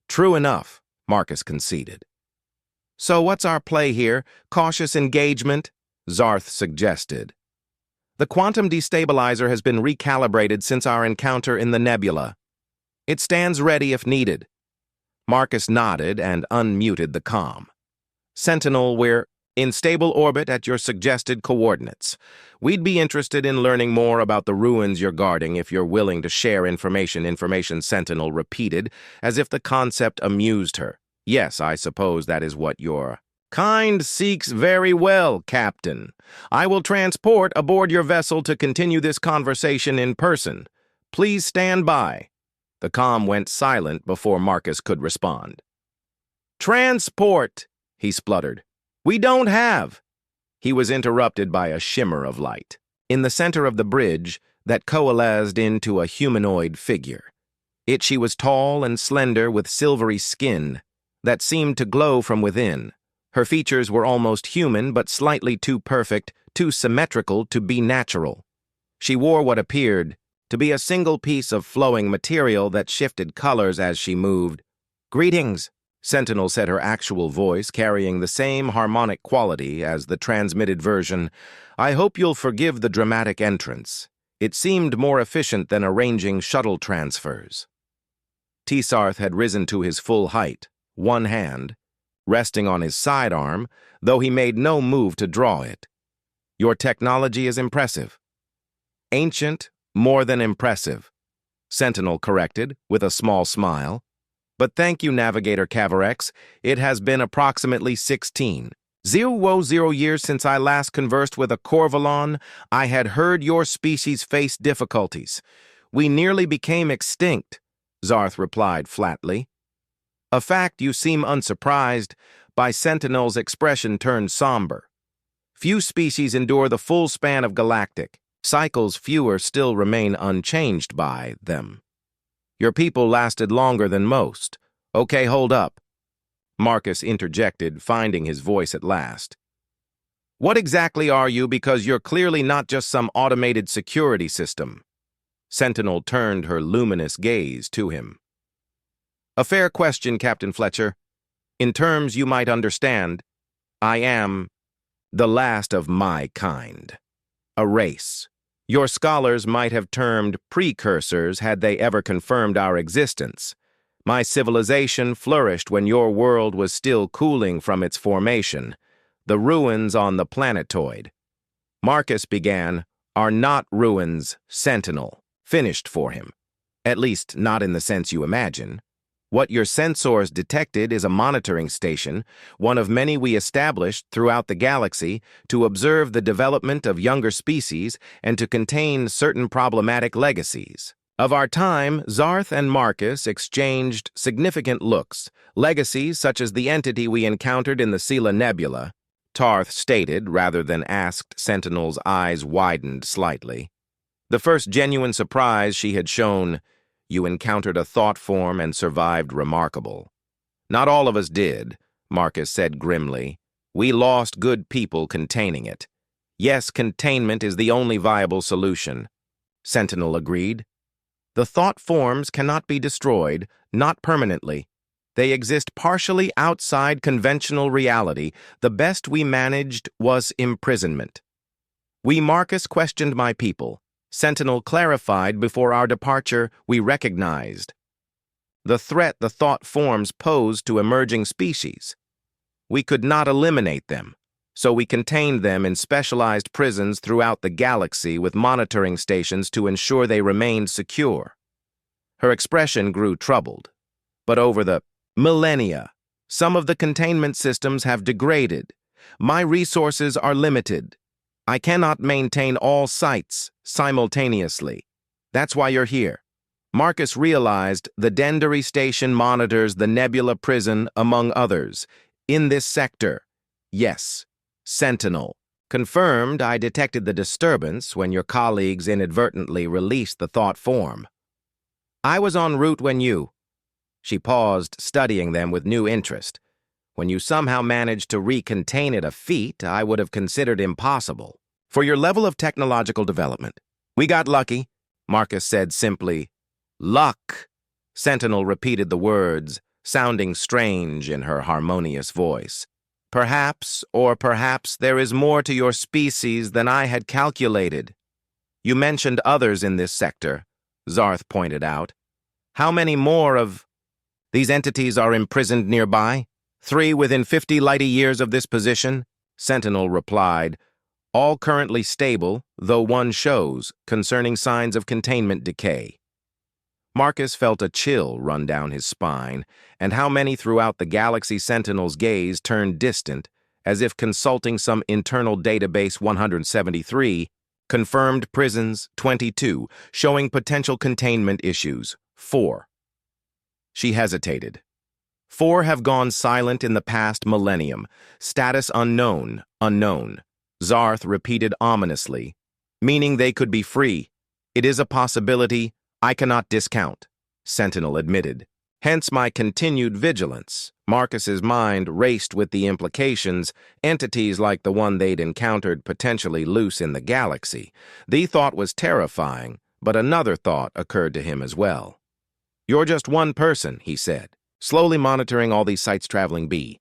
A: True enough, Marcus conceded. So what's our play here? Cautious engagement? Tz'arth suggested. The quantum destabilizer has been recalibrated since our encounter in the nebula. It stands ready if needed. Marcus nodded and unmuted the comm. Sentinel, we're in stable orbit at your suggested coordinates. We'd be interested in learning more about the ruins you're guarding if you're willing to share information. Sentinel repeated, as if the concept amused her. Yes, I suppose that is what your kind seeks. Very well, Captain. I will transport aboard your vessel to continue this conversation in person. Please stand by. The comm went silent before Marcus could respond. Transport, he spluttered. We don't have. He was interrupted by a shimmer of light in the center of the bridge that coalesced into a humanoid figure. She was tall and slender with silvery skin that seemed to glow from within. Her features were almost human, but slightly too perfect, too symmetrical to be natural. She wore what appeared to be a single piece of flowing material that shifted colors as she moved. Greetings, Sentinel said, her actual voice carrying the same harmonic quality as the transmitted version. I hope you'll forgive the dramatic entrance. It seemed more efficient than arranging shuttle transfers. Tz'arth had risen to his full height, one hand resting on his sidearm, though he made no move to draw it. Your technology is impressive. Ancient, more than impressive, Sentinel corrected with a small smile. But thank you, Navigator K'vorrex. It has been approximately 16 0 years since I last conversed with a Corvalon, I had heard your species face difficulties. We nearly became extinct, Tz'arth replied flatly. A fact you seem unsurprised by. Sentinel's expression turned somber. Few species endure the full span of galactic cycles. Fewer still remain unchanged by them. Your people lasted longer than most. Okay, hold up, Marcus interjected, finding his voice at last. What exactly are you? Because you're clearly not just some automated security system. Sentinel turned her luminous gaze to him. A fair question, Captain Fletcher. In terms you might understand, I am the last of my kind. A race. Your scholars might have termed precursors had they ever confirmed our existence. My civilization flourished when your world was still cooling from its formation. The ruins on the planetoid, Marcus began, are not ruins, Sentinel finished for him. At least, not in the sense you imagine. What your sensors detected is a monitoring station, one of many we established throughout the galaxy to observe the development of younger species and to contain certain problematic legacies. Of our time, Tz'arth and Marcus exchanged significant looks, legacies such as the entity we encountered in the Scylla Nebula. Tz'arth stated, rather than asked. Sentinel's eyes widened slightly. The first genuine surprise she had shown. You encountered a thought form and survived remarkable. Not all of us did, Marcus said grimly. We lost good people containing it. Yes, containment is the only viable solution. Sentinel agreed. The thought forms cannot be destroyed, not permanently. They exist partially outside conventional reality. The best we managed was imprisonment. Marcus questioned my people. Sentinel clarified before our departure. We recognized the threat the thought forms posed to emerging species. We could not eliminate them, so we contained them in specialized prisons throughout the galaxy with monitoring stations to ensure they remained secure. Her expression grew troubled. But over the millennia, some of the containment systems have degraded. My resources are limited. I cannot maintain all sites simultaneously. That's why you're here. Marcus realized the Dendary station monitors the Nebula prison, among others. In this sector, yes, Sentinel. Confirmed. I detected the disturbance when your colleagues inadvertently released the thought form. I was en route when you... She paused, studying them with new interest. When you somehow managed to recontain it, a feat I would have considered impossible. For your level of technological development. We got lucky, Marcus said simply. Luck. Sentinel repeated the words, sounding strange in her harmonious voice. Perhaps, or perhaps, there is more to your species than I had calculated. You mentioned others in this sector, Tz'arth pointed out. How many more of these entities are imprisoned nearby? 3 within 50 light-years of this position? Sentinel replied. All currently stable, though one shows concerning signs of containment decay. Marcus felt a chill run down his spine, and how many throughout the galaxy. Sentinel's gaze turned distant, as if consulting some internal database. 173, confirmed prisons. 22, showing potential containment issues. 4. She hesitated. 4 have gone silent in the past millennium. Status unknown, unknown. Tz'arth repeated ominously, meaning they could be free. It is a possibility I cannot discount, Sentinel admitted. Hence my continued vigilance. Marcus's mind raced with the implications, entities like the one they'd encountered potentially loose in the galaxy. The thought was terrifying, but another thought occurred to him as well. You're just one person, he said, slowly monitoring all these sites traveling B.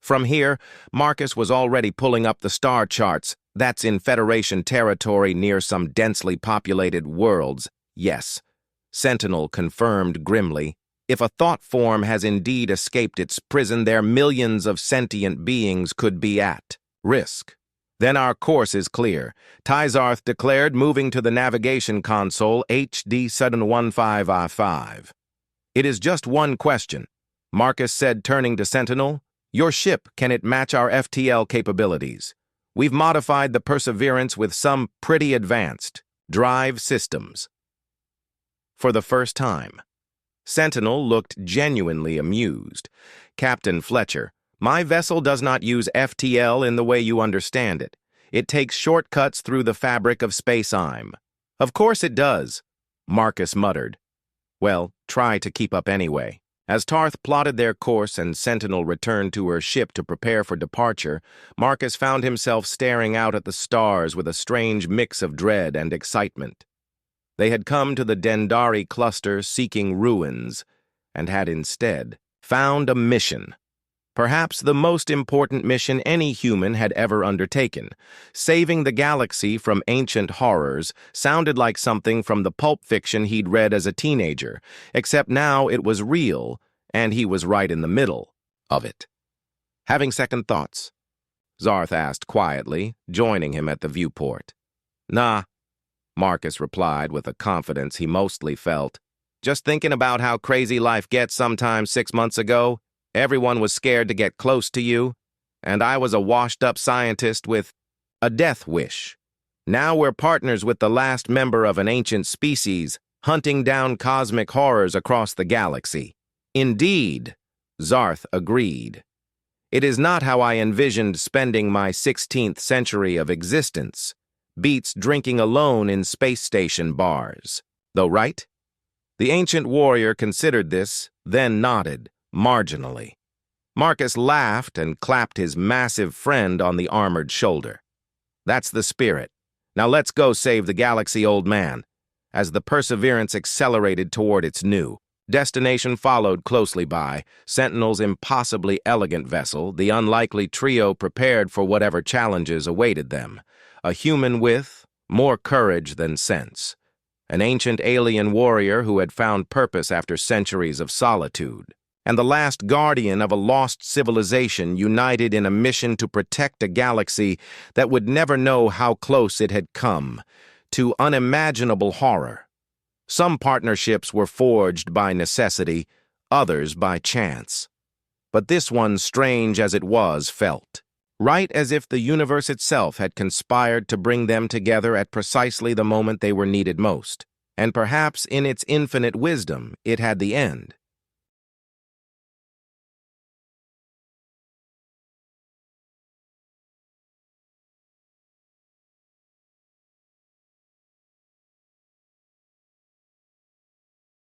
A: From here, Marcus was already pulling up the star charts. That's in Federation territory near some densely populated worlds. Yes, Sentinel confirmed grimly. If a thought form has indeed escaped its prison, their millions of sentient beings could be at risk. Then our course is clear, Tz'arth declared, moving to the navigation console. HD 715I5. It is just one question. Marcus said, turning to Sentinel. "Your ship, can it match our FTL capabilities? We've modified the Perseverance with some pretty advanced drive systems." For the first time, Sentinel looked genuinely amused. "Captain Fletcher, my vessel does not use FTL in the way you understand it. It takes shortcuts through the fabric of space-time." "Of course it does," Marcus muttered. "Well, try to keep up anyway." As Tz'arth plotted their course and Sentinel returned to her ship to prepare for departure, Marcus found himself staring out at the stars with a strange mix of dread and excitement. They had come to the Dendari cluster seeking ruins, and had instead found a mission. Perhaps the most important mission any human had ever undertaken. Saving the galaxy from ancient horrors sounded like something from the pulp fiction he'd read as a teenager, except now it was real, and he was right in the middle of it. "Having second thoughts?" Tz'arth asked quietly, joining him at the viewport. "Nah," Marcus replied with a confidence he mostly felt. "Just thinking about how crazy life gets sometimes 6 months ago. Everyone was scared to get close to you, and I was a washed-up scientist with a death wish. Now we're partners with the last member of an ancient species, hunting down cosmic horrors across the galaxy." "Indeed," Tz'arth agreed. "It is not how I envisioned spending my 16th century of existence. Beats drinking alone in space station bars. Though, right?" The ancient warrior considered this, then nodded, marginally. Marcus laughed and clapped his massive friend on the armored shoulder. "That's the spirit. Now let's go save the galaxy, old man." As the Perseverance accelerated toward its new destination followed closely by, Sentinel's impossibly elegant vessel, the unlikely trio prepared for whatever challenges awaited them. A human with more courage than sense. An ancient alien warrior who had found purpose after centuries of solitude. And the last guardian of a lost civilization united in a mission to protect a galaxy that would never know how close it had come to unimaginable horror. Some partnerships were forged by necessity, others by chance. But this one, strange as it was, felt right as if the universe itself had conspired to bring them together at precisely the moment they were needed most. And perhaps in its infinite wisdom, it had the end.